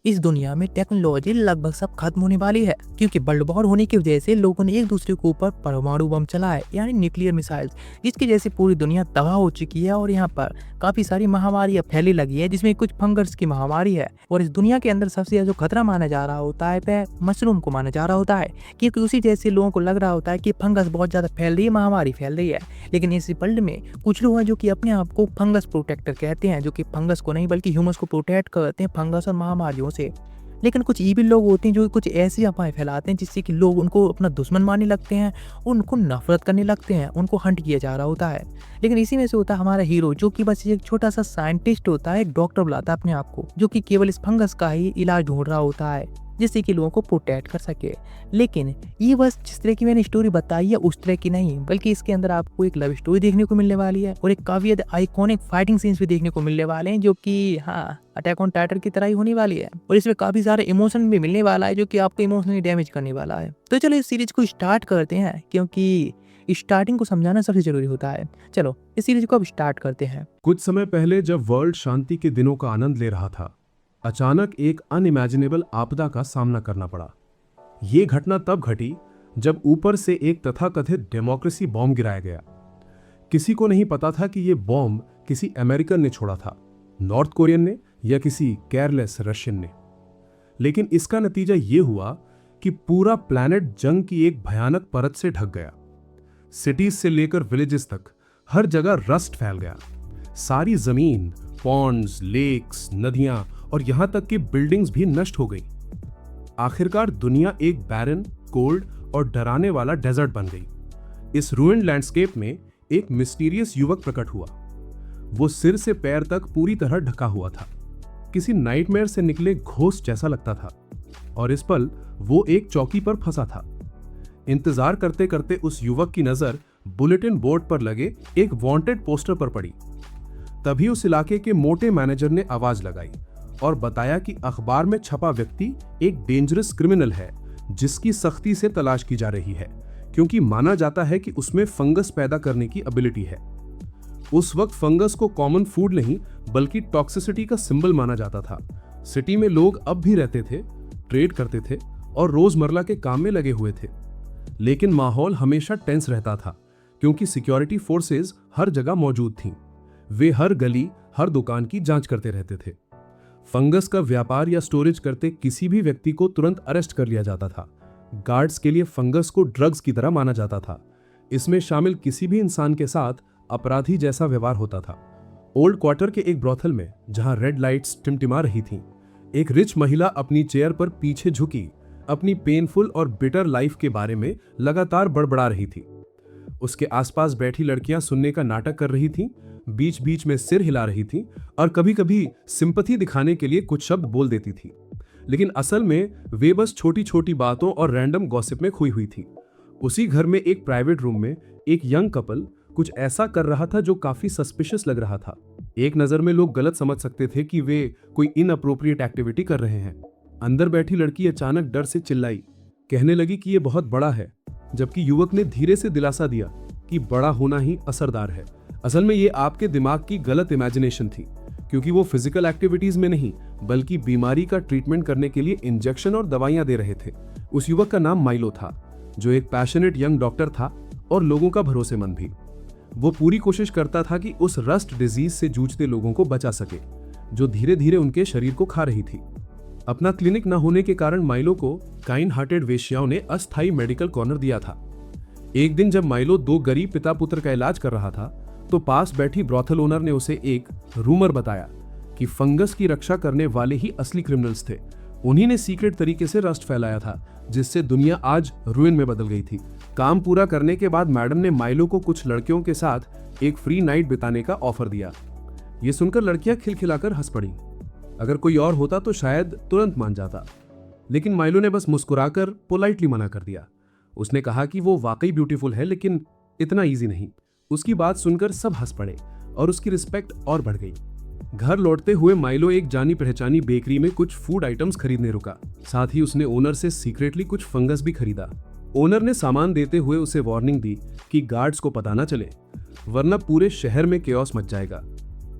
इस दुनिया में टेक्नोलॉजी लगभग सब खत्म होने वाली है, क्योंकि वर्ल्ड वॉर होने की वजह से लोगों ने एक दूसरे के ऊपर परमाणु बम चलाए, यानी न्यूक्लियर मिसाइल्स, जिसकी वजह से पूरी दुनिया तबाह हो चुकी है। और यहाँ पर काफी सारी महामारियां फैली लगी है, जिसमें कुछ फंगस की महामारी है। और इस दुनिया के अंदर सबसे ज्यादा जो खतरा माना जा रहा होता है वह मशरूम को माना जा रहा होता है, क्योंकि उसी जैसे लोगों को लग रहा होता है कि फंगस बहुत ज्यादा फैल रही है, महामारी फैल रही है। लेकिन इस वर्ल्ड में कुछ लोग हैं जो कि अपने आप को फंगस प्रोटेक्टर कहते हैं, जो कि फंगस को नहीं बल्कि ह्यूमंस को प्रोटेक्ट करते हैं फंगस और महामारियों से। लेकिन कुछ ईविल लोग होते हैं जो कुछ ऐसी अफवाहें फैलाते हैं जिससे कि लोग उनको अपना दुश्मन मानने लगते हैं, उनको नफरत करने लगते हैं, उनको हंट किया जा रहा होता है। लेकिन इसी में से होता है हमारा हीरो, जो कि बस एक छोटा सा साइंटिस्ट होता है, एक डॉक्टर बुलाता है अपने आप को, जो कि केवल इस फंगस का ही इलाज ढूंढ रहा होता है जिससे कि लोगों को प्रोटेक्ट कर सके। लेकिन ये बस जिस तरह की मैंने स्टोरी बताई है उस तरह की नहीं, बल्कि इसके अंदर आपको एक लव स्टोरी देखने को मिलने वाली है और एक काफी ज्यादा आइकॉनिक फाइटिंग सीन्स भी देखने को मिलने वाले हैं, जो कि अटैक ऑन टाइटन की तरह ही होने वाली है। और इसमें काफी सारे इमोशन भी मिलने वाला है, जो कि आपको इमोशनली डैमेज करने वाला है। तो चलो इस सीरीज को स्टार्ट करते हैं, क्योंकि स्टार्टिंग को समझाना सबसे जरूरी होता है। चलो इस सीरीज को अब स्टार्ट करते हैं। कुछ समय पहले जब वर्ल्ड शांति के दिनों का आनंद ले रहा था, अचानक एक अनइमेजिनेबल आपदा का सामना करना पड़ा। ये घटना तब घटी जब ऊपर से एक तथाकथित डेमोक्रेसी बॉम्ब गिराया गया। किसी को नहीं पता था कि यह बॉम्ब किसी अमेरिकन ने छोड़ा था, नॉर्थ कोरियन ने या किसी केयरलेस रशियन ने। लेकिन इसका नतीजा यह हुआ कि पूरा प्लैनेट जंग की एक भयानक परत से ढक गया। सिटीज से लेकर विलेजेस तक हर जगह रस्ट फैल गया। सारी जमीन, पॉन्ड्स, लेक्स, नदियां और यहां तक कि बिल्डिंग्स भी नष्ट हो गई। आखिरकार दुनिया एक बैरन, कोल्ड और डराने वाला डेजर्ट बन गई। इस रूइंड लैंडस्केप में एक मिस्टीरियस युवक प्रकट हुआ। वो सिर से पैर तक पूरी तरह ढका हुआ था, किसी नाइटमेयर से निकले घोस्ट जैसा लगता था। और इस पल वो एक चौकी पर फंसा था। इंतजार करते करते उस युवक की नजर बुलेटिन बोर्ड पर लगे एक वांटेड पोस्टर पर पड़ी। तभी उस इलाके के मोटे मैनेजर ने आवाज लगाई और बताया कि अखबार में छपा व्यक्ति एक डेंजरस क्रिमिनल है, जिसकी सख्ती से तलाश की जा रही है, क्योंकि माना जाता है कि उसमें फंगस पैदा करने की एबिलिटी है। उस वक्त फंगस को कॉमन फूड नहीं बल्कि टॉक्सिसिटी का सिंबल माना जाता था। सिटी में लोग अब भी रहते थे, ट्रेड करते थे और रोजमर्रा के काम में लगे हुए थे। लेकिन माहौल हमेशा टेंस रहता था, क्योंकि सिक्योरिटी फोर्सेस हर जगह मौजूद थीं। वे हर गली, हर दुकान की जांच करते रहते थे। फंगस का व्यापार या स्टोरेज करते किसी भी व्यक्ति को तुरंत अरेस्ट कर लिया जाता था। गार्ड्स के लिए फंगस को ड्रग्स की तरह माना जाता था। इसमें शामिल किसी भी इंसान के साथ अपराधी जैसा व्यवहार होता था। ओल्ड क्वार्टर के एक ब्रोथल में, जहां रेड लाइट्स टिमटिमा रही थीं, एक रिच महिला अपनी चेयर पर पीछे झुकी अपनी पेनफुल और बिटर लाइफ के बारे में लगातार बड़बड़ा रही थी। उसके आसपास बैठी लड़कियां सुनने का नाटक कर रही थीं, बीच बीच में सिर हिला रही थीं और कभी कभी सिंपैथी दिखाने के लिए कुछ शब्द बोल देती थी। लेकिन असल में वे बस छोटी छोटी बातों और रैंडम गॉसिप में खोई हुई थी। उसी घर में एक प्राइवेट रूम में एक यंग कपल कुछ ऐसा कर रहा था जो काफी सस्पिशियस लग रहा था। एक नजर में लोग गलत समझ सकते थे कि वे कोई इनअप्रोप्रिएट एक्टिविटी कर रहे हैं। अंदर बैठी लड़की अचानक डर से चिल्लाई, कहने लगी कि यह बहुत बड़ा है, जबकि युवक ने धीरे से दिलासा दिया कि बड़ा होना ही असरदार है। असल में ये आपके दिमाग की गलत इमेजिनेशन थी, क्योंकि वो फिजिकल एक्टिविटीज में नहीं बल्कि बीमारी का ट्रीटमेंट करने के लिए इंजेक्शन और दवाइयां दे रहे थे। उस युवक का नाम माइलो था, जो एक पैशनेट यंग डॉक्टर था और लोगों का भरोसेमंद भी। वो पूरी कोशिश करता था कि उस रस्ट डिजीज से जूझते लोगों को बचा सके, जो धीरे धीरे उनके शरीर को खा रही थी। अपना क्लिनिक न होने के कारण माइलो को काइंड हार्टेड वेश्याओं ने अस्थायी मेडिकल कॉर्नर दिया था। एक दिन जब माइलो दो गरीब पिता पुत्र का इलाज कर रहा था, तो पास बैठी ब्रॉथल ओनर ने उसे एक रूमर बताया कि फंगस की रक्षा करने वाले ही असली क्रिमिनल्स थे। उन्हीं ने सीक्रेट तरीके से रस्ट फैलाया था, जिससे दुनिया आज रुइन में बदल गई थी। काम पूरा करने के बाद मैडम ने माइलो को कुछ लड़कियों के साथ एक फ्री नाइट बिताने का ऑफर दिया। ये सुनकर लड़कियां खिलखिलाकर हंस पड़ी। अगर कोई और होता तो शायद तुरंत मान जाता, लेकिन माइलो ने बस मुस्कुराकर पोलाइटली मना कर दिया। उसने कहा कि वो वाकई ब्यूटीफुल है, लेकिन इतना इजी नहीं। उसकी बात सुनकर सब हंस पड़े और उसकी रिस्पेक्ट और बढ़ गई। घर लौटते हुए माइलो एक जानी पहचानी बेकरी में कुछ फूड आइटम्स खरीदने रुका। साथ ही उसने ओनर से सीक्रेटली कुछ फंगस भी खरीदा। ओनर ने सामान देते हुए उसे वार्निंग दी कि गार्ड्स को पता न चले, वरना पूरे शहर में केओस मच जाएगा।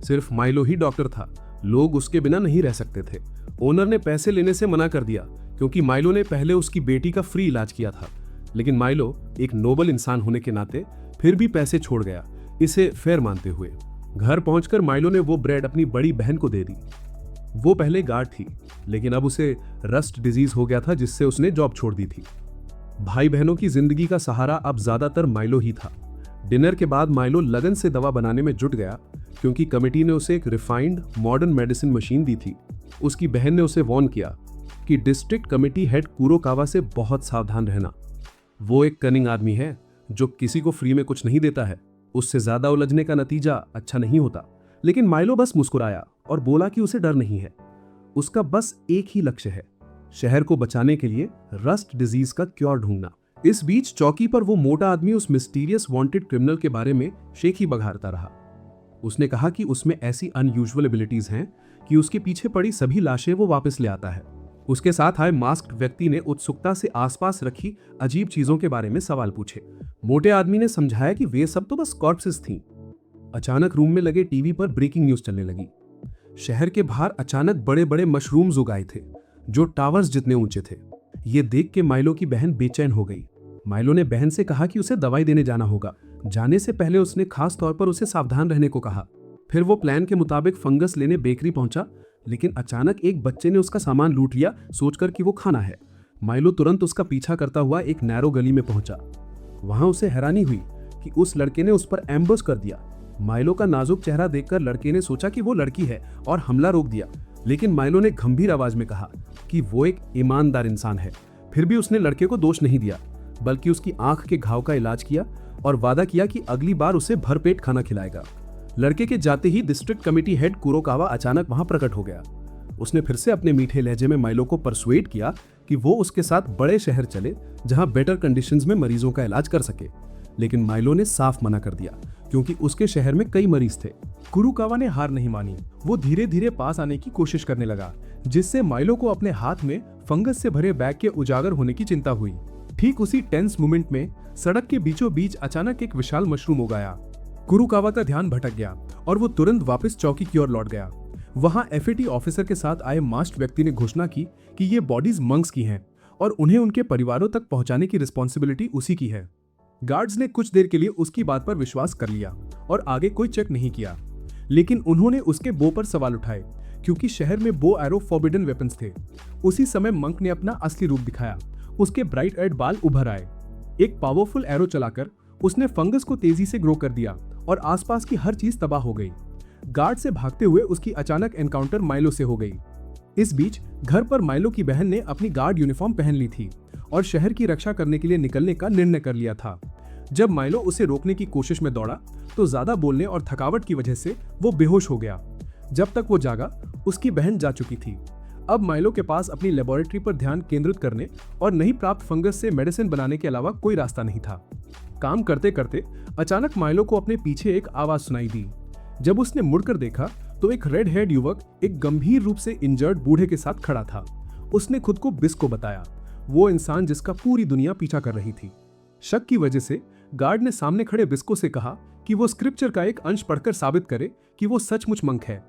सिर्फ माइलो ही डॉक्टर था लोग उसके बिना नहीं रह सकते थे। ओनर ने पैसे लेने से मना कर दिया क्योंकि माइलो ने पहले उसकी बेटी का फ्री इलाज किया था, लेकिन माइलो एक नोबल इंसान होने के नाते फिर भी पैसे छोड़ गया, इसे फेयर मानते हुए। घर पहुंचकर माइलो ने वो ब्रेड अपनी बड़ी बहन को दे दी। वो पहले गार्ड थी, लेकिन अब उसे रस्ट डिजीज हो गया था जिससे उसने जॉब छोड़ दी थी। भाई बहनों की जिंदगी का सहारा अब ज्यादातर माइलो ही था। डिनर के बाद माइलो लगन से दवा बनाने में जुट गया क्योंकि कमेटी ने उसे एक रिफाइंड मॉडर्न मेडिसिन मशीन दी थी। उसकी बहन ने उसे वार्न किया कि डिस्ट्रिक्ट कमेटी हेड कुरोकावा से बहुत सावधान रहना। वो एक कनिंग आदमी है जो किसी को फ्री में कुछ नहीं देता है। उससे ज्यादा उलझने का नतीजा अच्छा नहीं होता। लेकिन माइलो बस मुस्कुराया और बोला कि उसे डर नहीं है। उसका बस एक ही लक्ष्य है, शहर को बचाने के लिए रस्ट डिजीज का क्योर ढूंढना। इस बीच चौकी पर वो मोटा आदमी उस मिस्टीरियस वांटेड क्रिमिनल के बारे में शेखी बघारता रहा। उसने कहा कि उसमें ऐसी अनयूजुअल एबिलिटीज हैं कि उसके पीछे पड़ी सभी लाशें वो वापस ले आता है। उसके साथ आए मास्क्ड व्यक्ति ने उत्सुकता से आसपास रखी अजीब चीजों के बारे में सवाल पूछे। मोटे आदमी ने समझाया कि वे सब तो बस कॉर्प्सेस थीं। अचानक रूम में लगे टीवी पर ब्रेकिंग न्यूज चलने लगी। शहर के बाहर अचानक बड़े बड़े मशरूम्स उगाए थे जो टावर्स जितने ऊंचे थे। ये देख के माइलो की बहन बेचैन हो गई। माइलो ने बहन से कहा कि उसे दवाई देने जाना होगा। जाने से पहले उसने खास तौर पर उसे सावधान रहने को कहा। फिर वो प्लान के मुताबिक फंगस लेने बेकरी पहुंचा, लेकिन अचानक एक बच्चे ने उसका सामान लूट लिया सोचकर कि वो खाना है। माइलो तुरंत उसका पीछा करता हुआ एक नैरो गली में पहुंचा। वहां उसे हैरानी हुई कि उस लड़के ने उस पर एम्बुश कर दिया। माइलो का नाजुक चेहरा देखकर लड़के ने सोचा कि वो लड़की है और हमला रोक दिया, लेकिन माइलो ने गंभीर आवाज में कहा कि वो एक ईमानदार इंसान है। फिर भी उसने लड़के को दोष नहीं दिया, बल्कि उसकी आंख के घाव का इलाज किया और वादा किया कि अगली बार उसे भरपेट खाना खिलाएगा। लड़के के जाते ही डिस्ट्रिक्ट कमेटी हेड कुरोकावा अचानक वहां प्रकट हो गया। उसने फिर से अपने मीठे लहजे में माइलो को परसुएट किया कि वो उसके साथ बड़े शहर चले जहां बेटर कंडीशंस में मरीजों का इलाज कर सके। लेकिन माइलो ने साफ मना कर दिया क्योंकि उसके शहर में कई मरीज थे। कुरोकावा ने हार नहीं मानी। वो धीरे धीरे पास आने की कोशिश करने लगा, जिससे माइलो को अपने हाथ में फंगस से भरे बैग के उजागर होने की चिंता हुई। ठीक उसी टेंस मोमेंट में सड़क के बीचों बीच अचानक एक विशाल मशरूम उगाया। कुरोकावा का ध्यान भटक गया और वो तुरंत वापस चौकी की ओर लौट गया। वहां एफएटी ऑफिसर के साथ आए मास्क्ड व्यक्ति ने घोषणा की कि ये बॉडीज मंक्स की हैं और उन्हें उनके परिवारों तक पहुंचाने की रिस्पॉन्सिबिलिटी उसी की है। गार्ड्स ने कुछ देर के लिए उसकी बात पर विश्वास कर लिया और आगे कोई चेक नहीं किया, लेकिन उन्होंने उसके बो पर सवाल उठाए क्योंकि शहर में बो एरो फॉरबिडन वेपन्स थे। उसी समय मंक ने अपना असली रूप दिखाया। उसके ब्राइट रेड बाल उभर आए। एक पावरफुल एरो चलाकर उसने फंगस को तेजी से ग्रो कर दिया और आसपास की हर चीज तबाह हो गई। गार्ड से भागते हुए उसकी अचानक एनकाउंटर माइलो से हो गई। इस बीच घर पर माइलो की बहन ने अपनी गार्ड यूनिफॉर्म पहन ली थी और शहर की रक्षा करने के लिए निकलने का निर्णय कर लिया था। जब माइलो उसे रोकने की कोशिश में दौड़ा तो ज्यादा बोलने और थकावट की वजह से वो बेहोश हो गया। जब तक वो जागा उसकी बहन जा चुकी थी। अब माइलो के पास अपनी लेबोरेटरी पर ध्यान केंद्रित करने और नई प्राप्त फंगस से मेडिसिन बनाने के अलावा कोई रास्ता नहीं था। काम करते करते अचानक माइलो को अपने पीछे एक आवाज सुनाई दी। जब उसने मुड़कर देखा तो एक रेड हेयर्ड युवक एक गंभीर रूप से इंजर्ड बूढ़े के साथ खड़ा था। उसने खुद को बिस्को बताया, वो इंसान जिसका पूरी दुनिया पीछा कर रही थी। शक की वजह से गार्ड ने सामने खड़े बिस्को से कहा कि वो स्क्रिप्चर का एक अंश पढ़कर साबित करे कि वो सचमुच मंक है।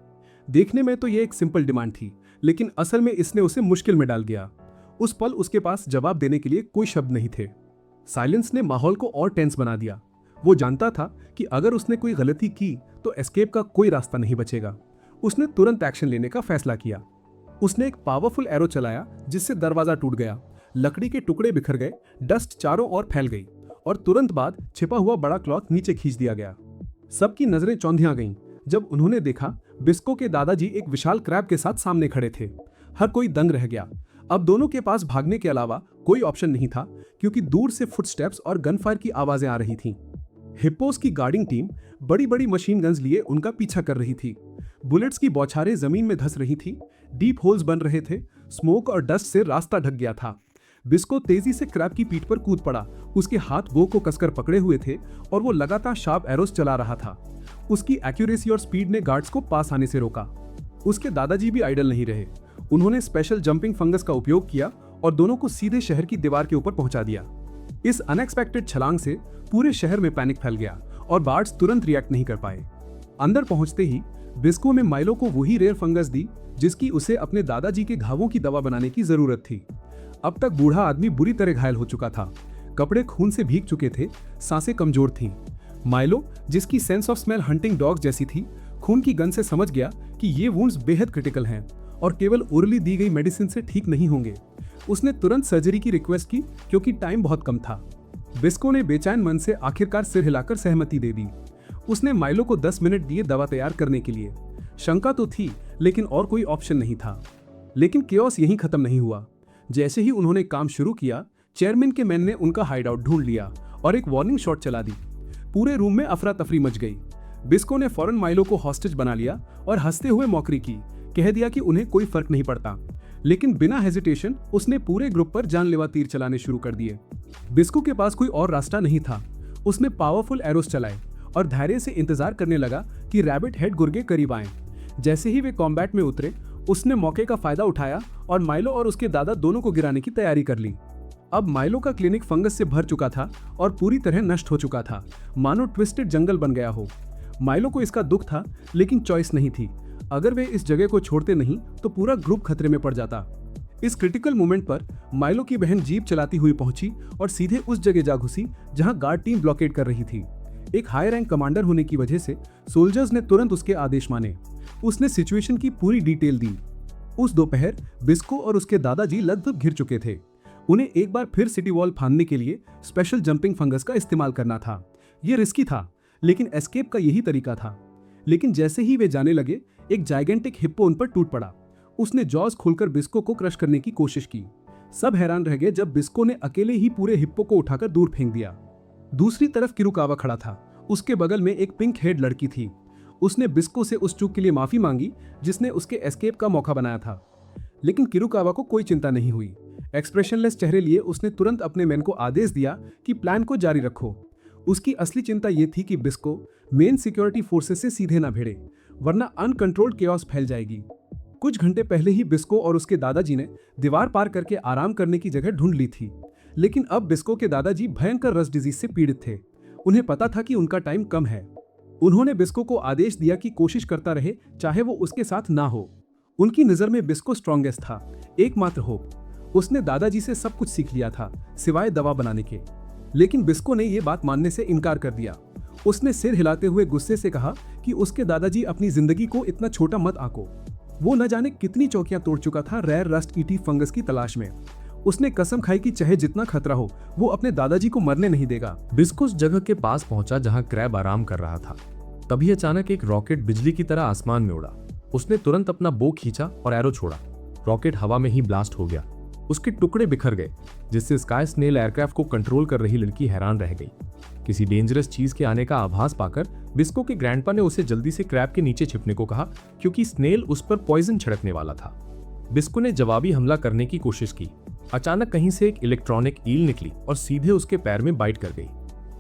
देखने में तो ये एक सिंपल डिमांड थी, लेकिन असल में इसने उसे मुश्किल में डाल दिया। उस पल उसके पास जवाब देने के लिए कोई शब्द नहीं थे। साइलेंस ने माहौल को और टेंस बना दिया। वो जानता था कि अगर उसने कोई गलती की तो एस्केप का कोई रास्ता नहीं बचेगा। उसने तुरंत एक्शन लेने का फैसला किया। उसने एक पावरफुल एरो चलाया जिससे दरवाजा टूट गया, लकड़ी के टुकड़े बिखर गए, डस्ट चारों ओर फैल गई और तुरंत बाद छिपा हुआ बड़ा क्लॉथ नीचे खींच दिया गया। सबकी नजरें चौंधिया गईं जब उन्होंने देखा बिस्को के दादाजी एक विशाल क्रैब के साथ सामने खड़े थे। हर कोई दंग रह गया। अब दोनों के पास भागने के अलावा कोई ऑप्शन नहीं था क्योंकि दूर से फुटस्टेप्स और गनफायर की आवाजें आ रही थीं। हिप्पोस की गार्डिंग टीम बड़ी बड़ी मशीन गन्स लिए उनका पीछा कर रही थी। बुलेट्स की बौछारें जमीन में धंस रही थी। डीप होल्स बन रहे थे। स्मोक और डस्ट से रास्ता ढक गया था। बिस्को तेजी से क्रैब की पीठ पर कूद पड़ा। उसके हाथ बो को कसकर पकड़े हुए थे और वो लगातार शार्प एरोस चला रहा था। उसकी एक्यूरेसी और स्पीड ने गार्ड्स को पास आने से रोका। उसके दादाजी भी आइडल नहीं रहे। उन्होंने स्पेशल जंपिंग फंगस का उपयोग किया और दोनों को सीधे शहर की दीवार के ऊपर पहुंचा दिया। इस अनएक्सपेक्टेड छलांग से पूरे शहर में पैनिक फैल गया और गार्ड्स तुरंत रिएक्ट नहीं कर पाए। अंदर पहुंचते ही बिस्को ने माइलो को वही रेयर फंगस दी जिसकी उसे अपने दादाजी के घावों की दवा बनाने की जरूरत थी। अब तक बूढ़ा आदमी बुरी तरह घायल हो चुका था, कपड़े खून से भीग चुके थे, सांसें कमजोर थीं। माइलो, जिसकी sense of smell hunting dog जैसी थी, खून की गंध से समझ गया कि ये वुंड्स बेहद क्रिटिकल हैं और केवल ओरली दी गई मेडिसिन से ठीक नहीं होंगे। उसने तुरंत सर्जरी की रिक्वेस्ट की क्योंकि टाइम बहुत कम था। बिस्को ने बेचैन मन से आखिरकार सिर हिलाकर सहमति दे दी। उसने माइलो को 10 मिनट दिए दवा तैयार करने के लिए। शंका तो थी, लेकिन और कोई ऑप्शन नहीं था। लेकिन केओस यहीं खत्म नहीं हुआ। जैसे ही उन्होंने काम शुरू किया, चेयरमैन के मैन ने उनका हाइडआउट ढूंढ लिया और एक वार्निंग शॉट चला दी। पूरे रूम में अफरा तफरी मच गई। बिस्को ने फौरन माइलो को हॉस्टेज बना लिया और हंसते हुए मौकरी की, कह दिया कि उन्हें कोई फर्क नहीं पड़ता। लेकिन बिना हेजिटेशन उसने पूरे ग्रुप पर जानलेवा तीर चलाने शुरू कर दिए। बिस्को के पास कोई और रास्ता नहीं था। उसने पावरफुल एरोस चलाए और धैर्य से इंतजार करने लगा कि रैबिट हेड गुर्गे करीब आए। जैसे ही वे कॉम्बैट में उतरे, उसने मौके का फायदा उठाया और माइलो और उसके दादा दोनों को गिराने की तैयारी कर ली। अब माइलो का क्लिनिक फंगस से भर चुका था और पूरी तरह नष्ट हो चुका था, मानो ट्विस्टेड जंगल बन गया हो। माइलो को इसका दुख था, लेकिन चॉइस नहीं थी। अगर वे इस जगह को छोड़ते नहीं तो पूरा ग्रुप खतरे में पड़ जाता। इस क्रिटिकल मोमेंट पर माइलो की बहन जीप चलाती हुई पहुंची और सीधे उस जगह जा घुसी जहां गार्ड टीम ब्लॉकेड कर रही थी। एक हाई रैंक कमांडर होने की वजह से सोल्जर्स ने तुरंत उसके आदेश माने। उसने सिचुएशन की पूरी डिटेल दी। उस दोपहर बिस्को और उसके दादाजी लगभग घिर चुके थे। उन्हें एक बार फिर सिटी वॉल फांदने के लिए स्पेशल जंपिंग फंगस का इस्तेमाल करना था। यह रिस्की था, लेकिन एस्केप का यही तरीका था। लेकिन जैसे ही वे जाने लगे, एक जाइगेंटिक हिप्पो उन पर टूट पड़ा। उसने जॉज खोलकर बिस्को को क्रश करने की कोशिश की। सब हैरान रह गए जब बिस्को ने अकेले ही पूरे हिप्पो को उठाकर दूर फेंक दिया। दूसरी तरफ किरुकावा खड़ा था। उसके बगल में एक पिंक हेड लड़की थी। उसने बिस्को से उस चूक के लिए माफी मांगी जिसने उसके एस्केप का मौका बनाया था। लेकिन किरुकावा को कोई चिंता नहीं हुई। एक्सप्रेशनलेस चेहरे लिए उसने तुरंत अपने मैन को आदेश दिया कि प्लान को जारी रखो। उसकी असली चिंता यह थी कि बिस्को मेन सिक्योरिटी फोर्सेस से सीधे ना भिड़े, वरना अनकंट्रोल्ड केओस फैल जाएगी। कुछ घंटे पहले ही बिस्को और उसके दादाजी ने दीवार पार करके आराम करने की जगह ढूंढ ली थी। लेकिन अब बिस्को के दादाजी भयंकर रस्ट डिजीज से पीड़ित थे। उन्हें पता था कि उनका टाइम कम है। उन्होंने बिस्को को आदेश दिया कि कोशिश करता रहे, चाहे वो उसके साथ ना हो। उनकी नजर में बिस्को स्ट्रॉन्गेस्ट था, एकमात्र होप। उसने दादाजी से सब कुछ सीख लिया था, सिवाय दवा बनाने के। लेकिन बिस्को ने यह बात मानने से इनकार कर दिया। उसने सिर हिलाते हुए गुस्से से कहा कि उसके दादाजी अपनी जिंदगी को इतना छोटा मत आंको। वो न जाने कितनी चौकियां तोड़ चुका था रेयर रस्ट ईटी फंगस की तलाश में। उसने कसम खाई कि चाहे जितना खतरा हो, वो अपने दादाजी को मरने नहीं देगा। बिस्को उस जगह के पास पहुंचा जहां क्रैब आराम कर रहा था। तभी अचानक एक रॉकेट बिजली की तरह आसमान में उड़ा। उसने तुरंत अपना बो खींचा और एरो छोड़ा। रॉकेट हवा में ही ब्लास्ट हो गया। उसके टुकड़े बिखर गए, जिससे स्काई स्नेल एयरक्राफ्ट को कंट्रोल कर रही लड़की हैरान रह गई। किसी डेंजरस चीज के आने का आभास पाकर बिस्को के ग्रैंडपा ने उसे जल्दी से क्रैब के नीचे छिपने को कहा, क्योंकि स्नेल उस पर पॉइजन छिड़कने वाला था। बिस्को ने जवाबी हमला करने की कोशिश की। अचानक कहीं से एक इलेक्ट्रॉनिक ईल निकली और सीधे उसके पैर में बाइट कर गई।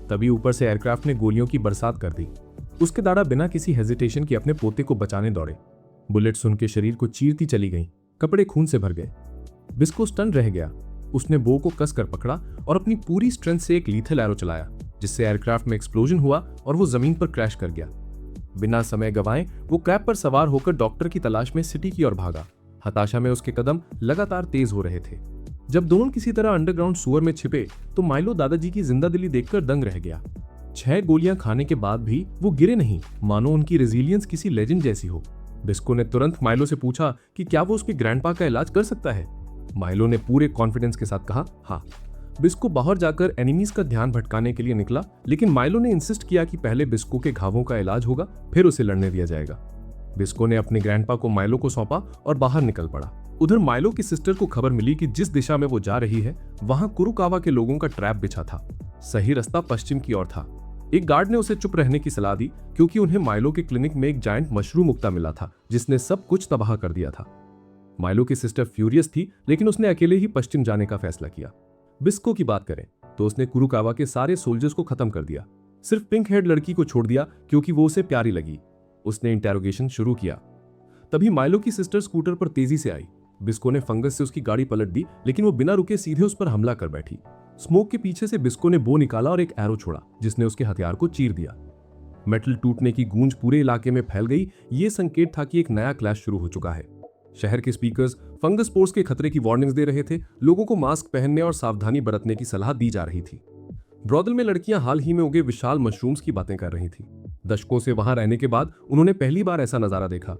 तभी ऊपर से एयरक्राफ्ट ने गोलियों की बरसात कर दी। उसके दादा बिना किसी हेजिटेशन के अपने पोते को बचाने दौड़े। बुलेट्स उनके शरीर को चीरती चली गईं, कपड़े खून से भर गए। बिस्को स्टन रह गया। उसने बो को कसकर पकड़ा और अपनी पूरी स्ट्रेंथ से एक लीथल एरो चलाया, जिससे एयरक्राफ्ट में एक्सप्लोजन हुआ और वो जमीन पर क्रैश कर गया। बिना समय गंवाए वो क्रैब पर सवार होकर डॉक्टर की तलाश में सिटी की ओर भागा। हताशा में उसके कदम लगातार तेज हो रहे थे। जब दोनों किसी तरह अंडरग्राउंड सुअर में छिपे तो माइलो दादाजी की जिंदा दिली देखकर दंग रह गया। 6 गोलियां खाने के बाद भी वो गिरे नहीं, मानो उनकी रेजिलियंस किसी लेजेंड जैसी हो। बिस्को ने तुरंत माइलो से पूछा कि क्या वो उसके ग्रैंडपा का इलाज कर सकता है। माइलो ने पूरे कॉन्फिडेंस के साथ कहा हाँ। बिस्को बाहर जाकर एनिमीज का ध्यान भटकाने के लिए निकला, लेकिन माइलो ने इंसिस्ट किया कि पहले बिस्को के घावों का इलाज होगा, फिर उसे लड़ने दिया जाएगा। बिस्को ने अपने ग्रैंडपा को माइलो को सौंपा और बाहर निकल पड़ा। उधर माइलो की सिस्टर को खबर मिली कि जिस दिशा में वो जा रही है वहां कुरुकावा के लोगों का ट्रैप बिछा था। सही रास्ता पश्चिम की ओर था। एक गार्ड ने उसे चुप रहने की सलाह दी, क्योंकि उन्हें माइलो के क्लिनिक में एक जायंट मशरूम मुक्ता मिला था, जिसने सब कुछ तबाह कर दिया था। माइलो की सिस्टर फ्यूरियस थी, लेकिन उसने अकेले ही पश्चिम जाने का फैसला किया। बिस्को की बात करें तो उसने कुरुकावा के सारे सोल्जर्स को खत्म कर दिया। सिर्फ पिंक हेड लड़की को छोड़ दिया, क्योंकि वो उसे प्यारी लगी। उसने इंटेरोगेशन शुरू किया। तभी माइलो की सिस्टर स्कूटर पर तेजी से आई। बिस्को ने फंगस से उसकी गाड़ी पलट दी, लेकिन वो बिना रुके सीधे उस पर हमला कर बैठी। स्मोक के पीछे से बिस्को ने बो निकाला और एक एरो छोड़ा, जिसने उसके हथियार को चीर दिया। मेटल टूटने की गूंज पूरे इलाके में फैल गई। ये संकेत था कि एक नया क्लैश शुरू हो चुका है। शहर के स्पीकर्स फंगस स्पोर्स के खतरे की वार्निंग्स दे रहे थे। लोगों को मास्क पहनने और सावधानी बरतने की सलाह दी जा रही थी। ब्रॉदल में लड़कियां हाल ही में उगे विशाल मशरूम्स की बातें कर रही थी। दशकों से वहां रहने के बाद उन्होंने पहली बार ऐसा नजारा देखा।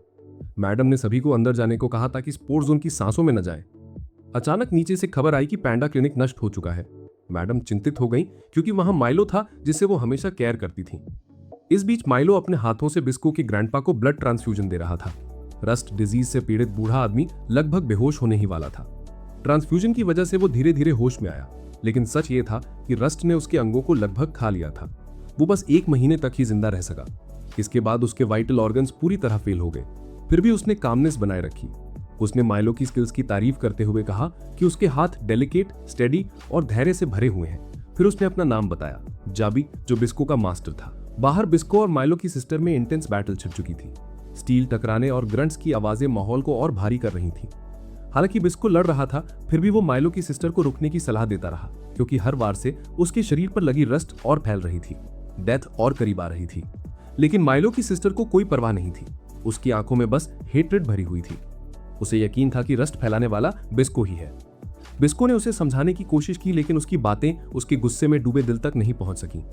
मैडम ने सभी को अंदर जाने को कहा ताकि स्पोर्स उनकी सांसों में न जाए। अचानक नीचे से खबर आई कि पैंडा क्लिनिक नष्ट हो चुका है। मैडम चिंतित हो गई क्योंकि वहां माइलो था जिससे वो हमेशा केयर करती थी। इस बीच माइलो अपने हाथों से बिस्को के ग्रैंडपा को ब्लड ट्रांसफ्यूजन दे रहा था। रस्ट डिजीज से पीड़ित बूढ़ा आदमी लगभग बेहोश होने ही वाला था। ट्रांसफ्यूजन की वजह से वो धीरे धीरे होश में आया, लेकिन सच ये था कि रस्ट ने उसके अंगों को लगभग खा लिया था। वो बस 1 महीने तक ही जिंदा रह सका। इसके बाद उसके वाइटल ऑर्गन्स पूरी तरह फेल हो गए। फिर भी उसने कामनेस बनाए रखी। उसने माइलो की स्किल्स की तारीफ करते हुए कहा कि उसके हाथ डेलिकेट, स्टेडी और धैर्य से भरे हुए हैं। फिर उसने अपना नाम बताया, जाबी, जो बिस्को का मास्टर था। बाहर बिस्को और माइलो की सिस्टर में इंटेंस बैटल छिड़ चुकी थी। स्टील टकराने और ग्रंट्स की आवाजें माहौल को और भारी कर रही थी। हालांकि बिस्को लड़ रहा था, फिर भी वो माइलो की सिस्टर को रुकने की सलाह देता रहा, क्योंकि हर बार से उसके शरीर पर लगी रस्ट और फैल रही थी। डेथ और करीब आ रही थी। लेकिन माइलो की सिस्टर को कोई परवाह नहीं थी। उसकी आंखों में बस हेट्रेड भरी हुई थी। उसे यकीन था कि रस्ट फैलाने वाला बिस्को ही है। बिस्को ने उसे समझाने की कोशिश की, लेकिन उसकी बातें उसके गुस्से में डूबे दिल तक नहीं पहुंच सकी।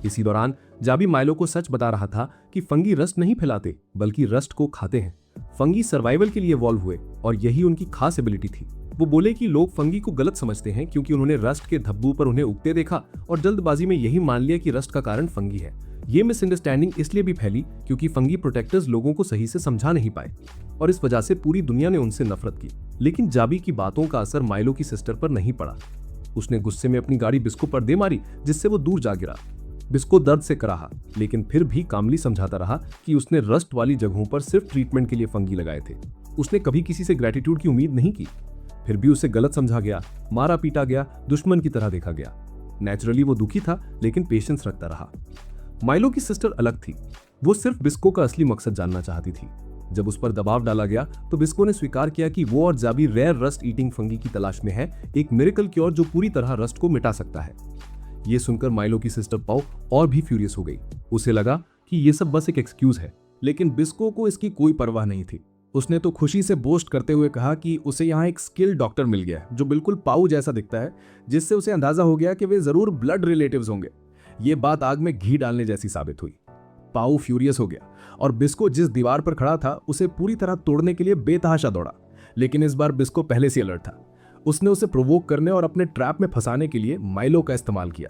इसी दौरान जाबी माइलो को सच बता रहा था कि फंगी रस्ट नहीं फैलाते, बल्कि रस्ट को खाते हैं। फंगी सर्वाइवल के लिए इवॉल्व हुए और यही उनकी खास एबिलिटी थी। वो बोले कि लोग फंगी को गलत समझते हैं क्योंकि उन्होंने रस्ट के धब्बों पर उन्हें उगते देखा और जल्दबाजी में यही मान लिया कि रस्ट का कारण फंगी है। ये मिसअंडरस्टैंडिंग इसलिए भी फैली क्योंकि फंगी प्रोटेक्टर्स लोगों को सही से समझा नहीं पाए और इस वजह से पूरी दुनिया ने उनसे नफरत की। लेकिन जाबी की बातों का असर माइलो की सिस्टर पर नहीं पड़ा। उसने गुस्से में अपनी गाड़ी बिस्को पर दे मारी, जिससे वो दूर जा गिरा। बिस्को दर्द से कराहा, लेकिन फिर भी कामली समझाता रहा कि उसने रस्ट वाली जगहों पर सिर्फ ट्रीटमेंट के लिए फंगी लगाए थे। उसने कभी किसी से ग्रेटिट्यूड की उम्मीद नहीं की। फिर भी उसे गलत समझा गया, मारा पीटा गया, दुश्मन की तरह देखा गया। नेचुरली वो दुखी था, लेकिन पेशेंस रखता रहा। माइलो की सिस्टर अलग थी। वो सिर्फ बिस्को का असली मकसद जानना चाहती थी। जब उस पर दबाव डाला गया तो बिस्को ने स्वीकार किया कि वो और जाबी रेयर रस्ट ईटिंग फंगी की तलाश में है, एक मिरेकल क्योर जो पूरी तरह रस्ट को मिटा सकता है। ये सुनकर माइलो की सिस्टर पाओ और भी फ्यूरियस हो गई। उसे लगा कि ये सब बस एक एक्सक्यूज है, लेकिन बिस्को को इसकी कोई परवाह नहीं थी। उसने तो खुशी से बोस्ट करते हुए कहा कि उसे यहाँ एक स्किल्ड डॉक्टर मिल गया है जो बिल्कुल पाऊ जैसा दिखता है, जिससे उसे अंदाजा हो गया कि वे जरूर ब्लड रिलेटिव्स होंगे। ये बात आग में घी डालने जैसी साबित हुई। पाऊ फ्यूरियस हो गया और बिस्को जिस दीवार पर खड़ा था उसे पूरी तरह तोड़ने के लिए बेतहाशा दौड़ा। लेकिन इस बार बिस्को पहले से अलर्ट था। उसने उसे प्रोवोक करने और अपने ट्रैप में फंसाने के लिए माइलो का इस्तेमाल किया।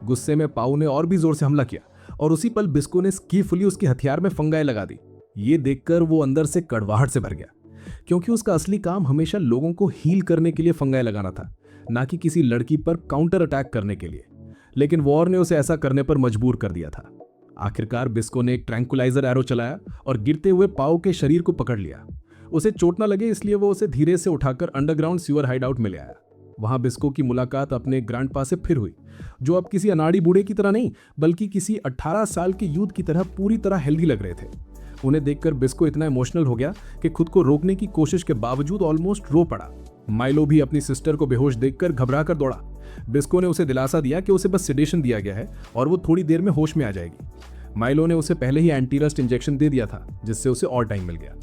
गुस्से में पाऊ ने और भी जोर से हमला किया और उसी पल बिस्को ने स्कीफुली उसके हथियार में फंगाई लगा दी। ये देखकर वो अंदर से कड़वाहट से भर गया, क्योंकि उसका असली काम हमेशा लोगों को हील करने के लिए फंगाई लगाना था, ना कि किसी लड़की पर काउंटर अटैक करने के लिए। लेकिन वॉर ने उसे ऐसा करने पर मजबूर कर दिया था। आखिरकार बिस्को ने एक ट्रैंकुलाइजर एरो चलाया और गिरते हुए पाओ के शरीर को पकड़ लिया। उसे चोट न लगे इसलिए वो उसे धीरे से उठाकर अंडरग्राउंड सीवर हाइडआउट में ले आया। वहां बिस्को की मुलाकात अपने ग्रैंडपा से फिर हुई, जो अब किसी अनाड़ी बूढ़े की तरह नहीं बल्कि किसी 18 साल के यूथ की तरह पूरी तरह हेल्दी लग रहे थे। उन्हें देखकर बिस्को इतना इमोशनल हो गया कि खुद को रोकने की कोशिश के बावजूद ऑलमोस्ट रो पड़ा। माइलो भी अपनी सिस्टर को बेहोश देखकर घबरा कर दौड़ा। बिस्को ने उसे दिलासा दिया कि उसे बस सेडेशन दिया गया है और वो थोड़ी देर में होश में आ जाएगी। माइलो ने उसे पहले ही एंटी रस्ट इंजेक्शन दे दिया था, जिससे उसे और टाइम मिल गया।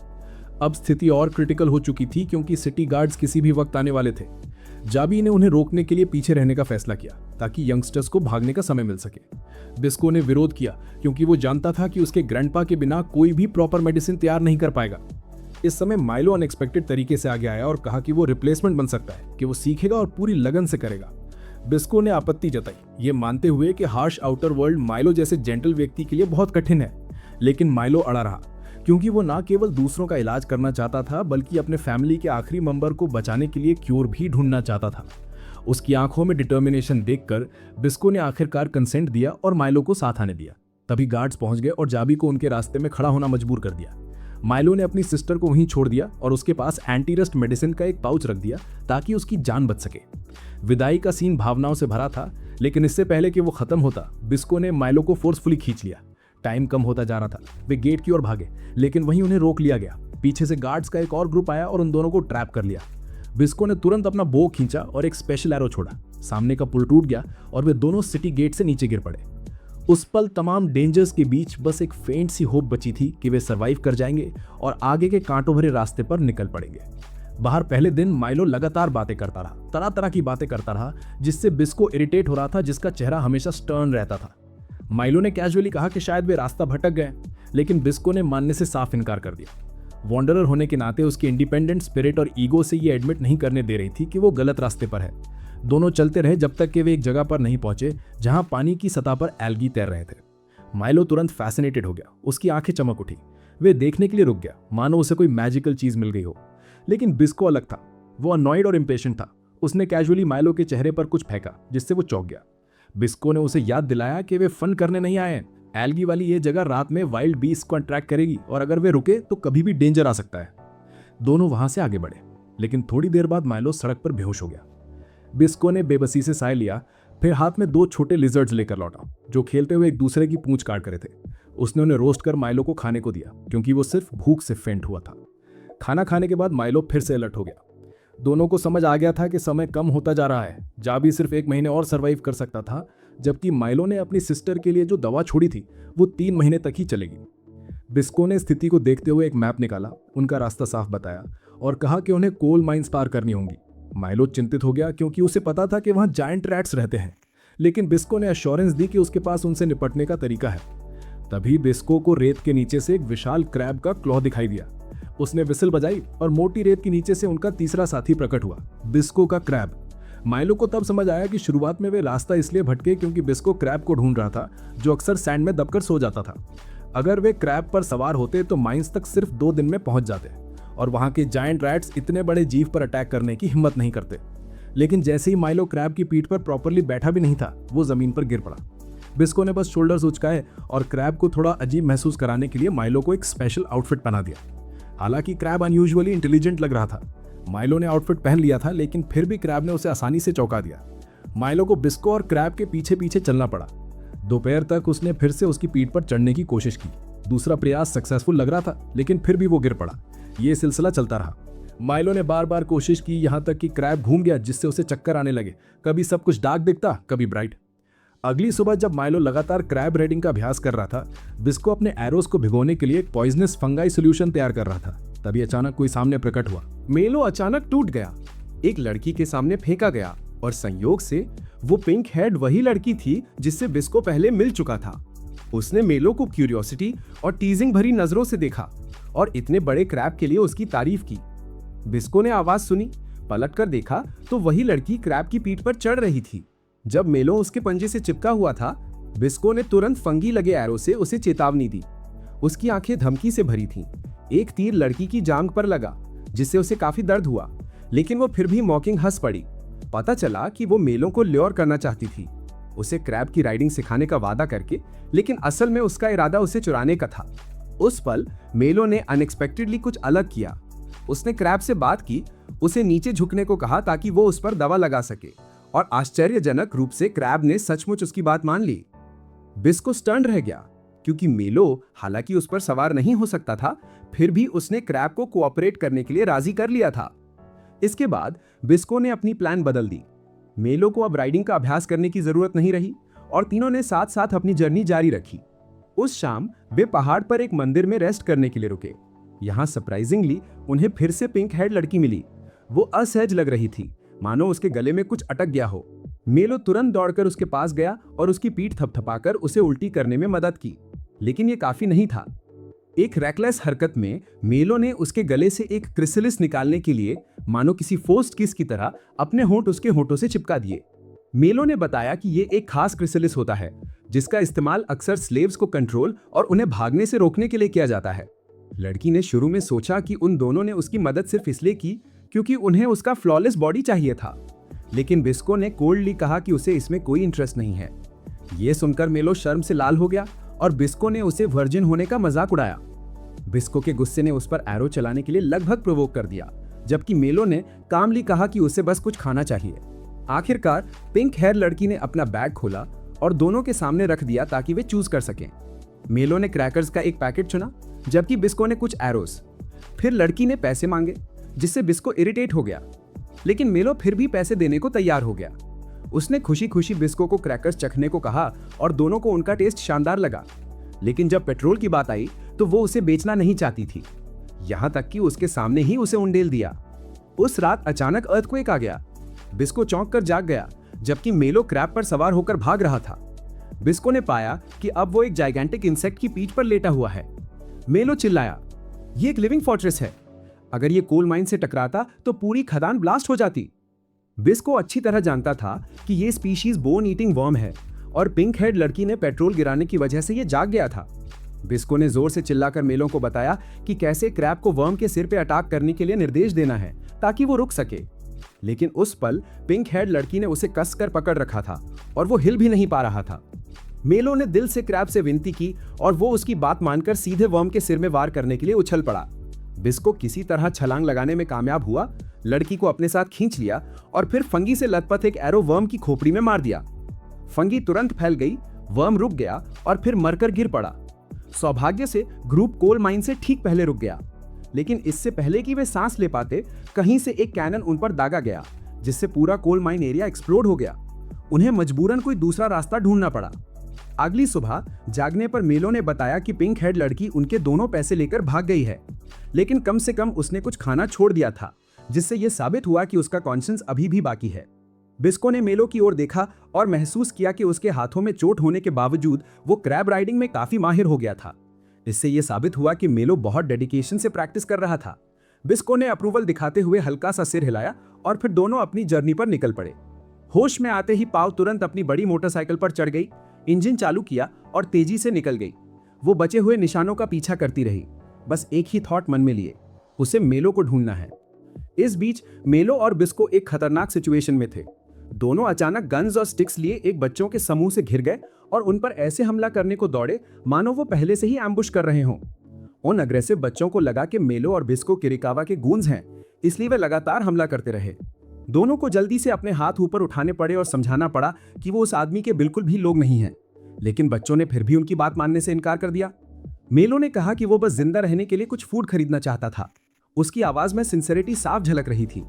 अब स्थिति और क्रिटिकल हो चुकी थी क्योंकि सिटी गार्ड्स किसी भी वक्त आने वाले थे। जाबी ने उन्हें रोकने के लिए पीछे रहने का फैसला किया ताकि यंगस्टर्स को भागने का समय मिल सके। बिस्को ने विरोध किया क्योंकि वो जानता था कि उसके ग्रैंडपा के बिना कोई भी प्रॉपर मेडिसिन तैयार नहीं कर पाएगा। इस समय माइलो अनएक्सपेक्टेड तरीके से आगे आया और कहा कि वो रिप्लेसमेंट बन सकता है, कि वो सीखेगा और पूरी लगन से करेगा। बिस्को ने आपत्ति जताई, ये मानते हुए कि हार्श आउटर वर्ल्ड माइलो जैसे जेंटल व्यक्ति के लिए बहुत कठिन है। लेकिन माइलो अड़ा रहा क्योंकि वो न केवल दूसरों का इलाज करना चाहता था बल्कि अपने फैमिली के आखिरी मेंबर को बचाने के लिए क्योर भी ढूंढना चाहता था। उसकी आंखों में डिटर्मिनेशन देखकर बिस्को ने आखिरकार कंसेंट दिया और माइलो को साथ आने दिया। तभी गार्ड्स पहुंच गए और जाबी को उनके रास्ते में खड़ा होना मजबूर कर दिया। माइलो ने अपनी सिस्टर को वहीं छोड़ दिया और उसके पास एंटी रस्ट मेडिसिन का एक पाउच रख दिया ताकि उसकी जान बच सके। विदाई का सीन भावनाओं से भरा था, लेकिन इससे पहले कि वो खत्म होता बिस्को ने माइलो को फोर्सफुली खींच लिया। टाइम कम होता जा रहा था। वे गेट की ओर भागे, लेकिन वहीं उन्हें रोक लिया गया। पीछे से गार्ड्स का एक और ग्रुप आया और उन दोनों को ट्रैप कर लिया। बिस्को ने तुरंत अपना बो खींचा और एक स्पेशल एरो छोड़ा। सामने का पुल टूट गया और वे दोनों सिटी गेट से नीचे गिर पड़े। उस पल तमाम डेंजर्स के बीच बस एक फेंट सी होप बची थी कि वे सरवाइव कर जाएंगे और आगे के कांटों भरे रास्ते पर निकल पड़ेंगे। बाहर पहले दिन माइलो लगातार बातें करता रहा, तरह तरह की बातें करता रहा, जिससे बिस्को इरिटेट हो रहा था, जिसका चेहरा हमेशा स्टर्न रहता था। माइलो ने कैजुअली कहा कि शायद वे रास्ता भटक गए, लेकिन बिस्को ने मानने से साफ इनकार कर दिया। वॉन्डरर होने के नाते उसकी इंडिपेंडेंट स्पिरिट और ईगो से ये एडमिट नहीं करने दे रही थी कि वो गलत रास्ते पर है। दोनों चलते रहे जब तक कि वे एक जगह पर नहीं पहुंचे जहां पानी की सतह पर एल्गी तैर रहे थे। माइलो तुरंत फैसिनेटेड हो गया, उसकी आंखें चमक उठी। वे देखने के लिए रुक गया, मानो उसे कोई मैजिकल चीज मिल गई हो। लेकिन बिस्को अलग था, वो अनॉयड और इम्पेशेंट था। उसने कैजुअली माइलो के चेहरे पर कुछ फेंका, जिससे वो चौंक गया। बिस्को ने उसे याद दिलाया कि वे फन करने नहीं आए हैं। एल्गी वाली ये जगह रात में वाइल्ड बीस्ट को अट्रैक्ट करेगी और अगर वे रुके तो कभी भी डेंजर आ सकता है। दोनों वहां से आगे बढ़े, लेकिन थोड़ी देर बाद माइलो सड़क पर बेहोश हो गया। बिस्को ने बेबसी से साय लिया, फिर हाथ में 2 छोटे लिजर्ड्स लेकर लौटा, जो खेलते हुए एक दूसरे की पूंछ काट रहे थे। उसने उन्हें रोस्ट कर माइलो को खाने को दिया, क्योंकि वो सिर्फ भूख से फेंट हुआ था। खाना खाने के बाद माइलो फिर से अलर्ट हो गया। दोनों को समझ आ गया था कि समय कम होता जा रहा है। जाबी सिर्फ 1 महीने और सरवाइव कर सकता था, जबकि माइलो ने अपनी सिस्टर के लिए जो दवा छोड़ी थी वो 3 महीने तक ही चलेगी। बिस्को ने स्थिति को देखते हुए एक मैप निकाला, उनका रास्ता साफ बताया और कहा कि उन्हें कोल माइंस पार करनी होंगी। माइलो चिंतित हो गया, क्योंकि उसे पता था कि वहां जायंट रैट्स रहते हैं, लेकिन बिस्को ने एश्योरेंस दी कि उसके पास उनसे निपटने का तरीका है। तभी बिस्को को रेत के नीचे से एक विशाल क्रैब का क्लॉ दिखाई दिया। उसने विसल बजाई और मोटी रेत के नीचे से उनका तीसरा साथी प्रकट हुआ, बिस्को का क्रैब। माइलो को तब समझ आया कि शुरुआत में वे रास्ता इसलिए भटके क्योंकि बिस्को क्रैब को ढूंढ रहा था, जो अक्सर सैंड में दबकर सो जाता था। अगर वे क्रैब पर सवार होते तो माइंस तक सिर्फ 2 दिन में पहुंच जाते, और वहां के जायंट रैट्स इतने बड़े जीव पर अटैक करने की हिम्मत नहीं करते। लेकिन जैसे ही माइलो क्रैब की पीठ पर प्रॉपरली बैठा भी नहीं था, वो जमीन पर गिर पड़ा। बिस्को ने बस शोल्डर्स उचकाए और क्रैब को थोड़ा अजीब महसूस कराने के लिए माइलो को एक स्पेशल आउटफिट पहना दिया। हालांकि क्रैब अनयूजुअली इंटेलिजेंट लग रहा था। माइलो ने आउटफिट पहन लिया था, लेकिन फिर भी क्रैब ने उसे आसानी से चौंका दिया। माइलो को बिस्को और क्रैब के पीछे पीछे चलना पड़ा। दोपहर तक उसने फिर से उसकी पीठ पर चढ़ने की कोशिश की। दूसरा प्रयास सक्सेसफुल लग रहा था, लेकिन फिर भी वो गिर पड़ा। ये सिलसिला चलता रहा। माइलो ने बार बार कोशिश की, यहां तक कि क्रैब घूम गया, जिससे उसे चक्कर आने लगे। कभी सब कुछ डार्क दिखता, कभी ब्राइट। अगली सुबह जब माइलो लगातार क्रैब रेडिंग का अभ्यास कर रहा था, बिस्को अपने एरोस को भिगोने के लिए एक पॉइजनस फंगाई सोल्यूशन तैयार कर रहा था। तभी अचानक कोई सामने प्रकट हुआ। मेलो अचानक टूट गया, एक लड़की के सामने फेंका गया, और संयोग से वो पिंक हेड वही लड़की थी जिससे बिस्को पहले मिल चुका था। उसने मेलो को क्यूरियोसिटी और टीजिंग भरी नजरों से देखा और इतने बड़े क्रैब के लिए उसकी तारीफ की। बिस्को ने आवाज सुनी, पलटकर देखा तो वही लड़की क्रैब की पीठ पर चढ़ रही थी। जब मेलो उसके पंजे से चिपका हुआ था, बिस्को ने तुरंत फंगी लगे एरो से उसे चेतावनी दी। उसकी आंखें धमकी से भरी थीं। एक तीर लड़की की जांघ पर लगा, जिससे उसे काफी दर्द हुआ, लेकिन वो फिर भी मॉकिंग हंस पड़ी। पता चला कि वो मेलो को ल्योर करना चाहती थी, उसे क्रैब की राइडिंग सिखाने का वादा करके, लेकिन असल में उसका इरादा उसे चुराने का था। उस पल मेलो ने अनएक्सपेक्टेडली कुछ अलग किया। उसने क्रैब से बात की, उसे नीचे झुकने को कहा ताकि वो उस पर दवा लगा सके, और आश्चर्यजनक रूप से क्रैब ने सचमुच उसकी बात मान ली। बिस्को स्टन रह गया, क्योंकि मेलो हालांकि उस पर सवार नहीं हो सकता था, फिर भी उसने क्रैब को कोऑपरेट करने के लिए राजी कर लिया था। इसके बाद बिस्को ने अपनी प्लान बदल दी। मेलो को अब राइडिंग का अभ्यास करने की जरूरत नहीं रही, और तीनों ने साथ साथ अपनी जर्नी जारी रखी। उस शाम वे पहाड़ पर एक मंदिर में रेस्ट करने के लिए रुके। यहाँ सरप्राइजिंगली उन्हें फिर से पिंक हेड लड़की मिली। वो असहज लग रही थी, मानो उसके गले में कुछ अटक गया हो। मेलो तुरंत दौड़कर उसके पास गया और उसकी पीठ थपथपाकर उसे उल्टी करने में मदद की, लेकिन ये काफी नहीं था। एक रैकलेस हरकत में मेलो ने उसके गले से एक क्रिसलिस निकालने के लिए मानो किसी फोर्स्ड किस की तरह अपने होंठ उसके होंठों से चिपका दिए। मेलो ने बताया कि ये एक खास क्रिसलिस होता है, जिसका इस्तेमाल अक्सर स्लेव्स को कंट्रोल और उन्हें भागने से रोकने के लिए किया जाता है। लड़की ने शुरू में सोचा कि उन दोनों ने उसकी मदद सिर्फ इसलिए की क्योंकि उन्हें उसका फ्लॉलेस बॉडी चाहिए था, लेकिन बिस्को ने कोल्डली कहा कि उसे इसमें कोई इंटरेस्ट नहीं है। ये सुनकर मेलो शर्म से लाल हो गया और बिस्को ने उसे वर्जिन होने का मजाक उड़ाया। बिस्को के गुस्से ने उस पर एरो चलाने के लिए लगभग प्रोवोक कर दिया, जबकि मेलो ने कामली कहा कि उसे बस कुछ खाना चाहिए। आखिरकार पिंक हेयर लड़की ने अपना बैग खोला और दोनों के सामने रख दिया ताकि वे चूज कर सकें। मेलो ने क्रैकर्स का एक पैकेट चुना, जबकि बिस्को ने कुछ एरोस। फिर लड़की ने पैसे मांगे, जिससे बिस्को इरिटेट हो गया, लेकिन मेलो फिर भी पैसे देने को तैयार हो गया। उसने खुशी खुशी बिस्को को क्रैकर्स चखने को कहा और दोनों को उनका टेस्ट शानदार लगा। लेकिन जब पेट्रोल की बात आई तो वो उसे बेचना नहीं चाहती थी, यहाँ तक कि उसके सामने ही उसे उंडेल दिया। उस रात अचानक अर्थक्वेक आ गया। बिस्को चौंक कर जाग गया, जबकि मेलो क्रैब पर सवार होकर भाग रहा था। बिस्को ने पाया कि अब वो एक जाइगेंटिक इंसेक्ट की पीठ पर लेटा हुआ है। मेलो चिल्लाया, ये एक लिविंग फोर्ट्रेस है। अगर ये कोल माइन से टकराता तो पूरी खदान ब्लास्ट हो जाती। बिस्को अच्छी तरह जानता था कि ये स्पीशीज बोन ईटिंग वर्म है और पिंक हेड लड़की ने पेट्रोल गिराने की वजह से ये जाग गया था। बिस्को ने जोर से चिल्लाकर मेलो को बताया कि कैसे क्रैब को वर्म के सिर पे अटैक करने के लिए निर्देश देना है ताकि वो रुक सके। लेकिन उस पल पिंक हेड लड़की ने उसे कसकर पकड़ रखा था और वो हिल भी नहीं पा रहा था। मेलो ने दिल से क्रैब से विनती की और वो उसकी बात मानकर सीधे वर्म के सिर में वार करने के लिए उछल पड़ा। बिस्को किसी तरह छलांग लगाने में कामयाब हुआ, लड़की को अपने साथ खींच लिया और फिर फंगी से लथपथ एक एरो वर्म की खोपड़ी में मार दिया। फंगी तुरंत फैल गई, वर्म रुक गया और फिर मरकर गिर पड़ा। सौभाग्य से ग्रुप कोल माइन से ठीक पहले रुक गया, लेकिन इससे पहले कि वे सांस ले पाते कहीं से एक कैनन उन पर दागा गया, जिससे पूरा कोल माइन एरिया एक्सप्लोड हो गया। उन्हें मजबूरन कोई दूसरा रास्ता ढूंढना पड़ा। अगली सुबह जागने पर मेलो ने बताया कि पिंक हेड लड़की उनके दोनों पैसे लेकर भाग गई है, लेकिन कम से कम उसने कुछ खाना छोड़ दिया था, जिससे यह साबित हुआ कि उसका कॉन्शियंस अभी भी बाकी है। बिस्को ने मेलो की ओर देखा और महसूस किया कि उसके हाथों में चोट होने के बावजूद वो क्रैब राइडिंग में काफी माहिर हो गया था। इससे यह साबित हुआ कि मेलो बहुत डेडिकेशन से प्रैक्टिस कर रहा था। बिस्को ने अप्रूवल दिखाते हुए हल्का सा सिर हिलाया और फिर दोनों अपनी जर्नी पर निकल पड़े। होश में आते ही पाव तुरंत अपनी बड़ी मोटरसाइकिल पर चढ़ गई, इंजन चालू किया और तेजी से निकल गई। वो बचे हुए निशानों का पीछा करती रही, बस एक ही थॉट मन में लिए, उसे मेलो को ढूंढना है। इस बीच मेलो और बिस्को एक खतरनाक सिचुएशन में थे। दोनों अचानक गन्स और स्टिक्स लिए एक बच्चों के समूह से घिर गए और उन पर ऐसे हमला करने को दौड़े मानो वो पहले से ही एम्बुश कर रहे हों। उन अग्रेसिव बच्चों को लगा कि मेलो और बिस्को किरिकावा के गूंज हैं, इसलिए वे लगातार हमला करते रहे। दोनों को जल्दी से अपने हाथ ऊपर उठाने पड़े और समझाना पड़ा कि वो उस आदमी के बिल्कुल भी लोग नहीं हैं, लेकिन बच्चों ने फिर भी उनकी बात मानने से इनकार कर दिया। मेलो ने कहा कि वो बस जिंदा रहने के लिए कुछ फूड खरीदना चाहता था। उसकी आवाज में सिंसेरिटी साफ झलक रही थी,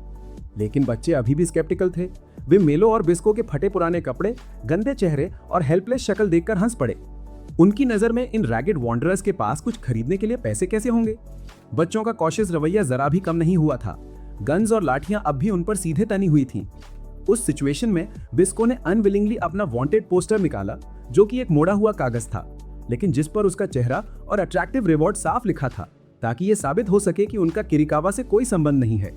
लेकिन बच्चे अभी भी स्केप्टिकल थे। वे मेलो और बिस्को के फटे पुराने कपड़े, गंदे चेहरे और हेल्पलेस शक्ल देखकर हंस पड़े। उनकी नजर में इन रैगेड वॉन्डरर्स के पास कुछ खरीदने के लिए पैसे कैसे होंगे। बच्चों का कॉशियस रवैया जरा भी कम नहीं हुआ था। गन्स और लाठियां अब भी उन पर सीधे तनी हुई थीं। उस सिचुएशन में बिस्को ने अनविलिंगली अपना वांटेड पोस्टर निकाला, जो कि एक मोड़ा हुआ कागज था, लेकिन जिस पर उसका चेहरा और अट्रैक्टिव रिवॉर्ड साफ लिखा था, ताकि यह साबित हो सके कि उनका किरिकावा से कोई संबंध नहीं है।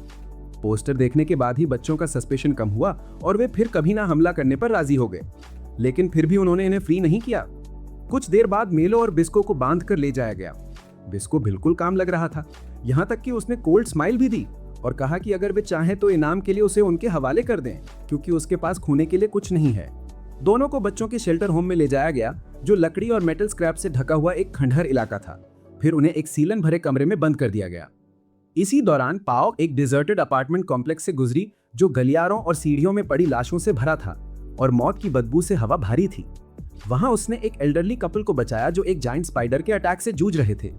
पोस्टर देखने के बाद ही बच्चों का सस्पेशन कम हुआ और वे फिर कभी ना हमला करने पर राजी हो गए, लेकिन फिर भी उन्होंने इन्हें फ्री नहीं किया। कुछ देर बाद मेलो और बिस्को को बांध कर ले जाया गया। बिस्को बिल्कुल काम लग रहा था, यहाँ तक कि उसने कोल्ड स्माइल भी दी और कहा कि अगर वे चाहें तो इनाम के लिए उसे उनके हवाले कर दें, क्योंकि उसके पास खोने के लिए कुछ नहीं है। दोनों को बच्चों के शेल्टर होम में ले जाया गया, जो लकड़ी और मेटल स्क्रैप से ढका हुआ एक खंडहर इलाका था। फिर उन्हें एक सीलन भरे कमरे में बंद कर दिया गया। इसी दौरान पाओ एक डिजर्टेड अपार्टमेंट कॉम्प्लेक्स से गुजरी, जो गलियारों और सीढ़ियों में पड़ी लाशों से भरा था और मौत की बदबू से हवा भारी थी। वहां उसने एक एल्डरली कपल को बचाया, जो एक जायंट स्पाइडर के अटैक से जूझ रहे थे।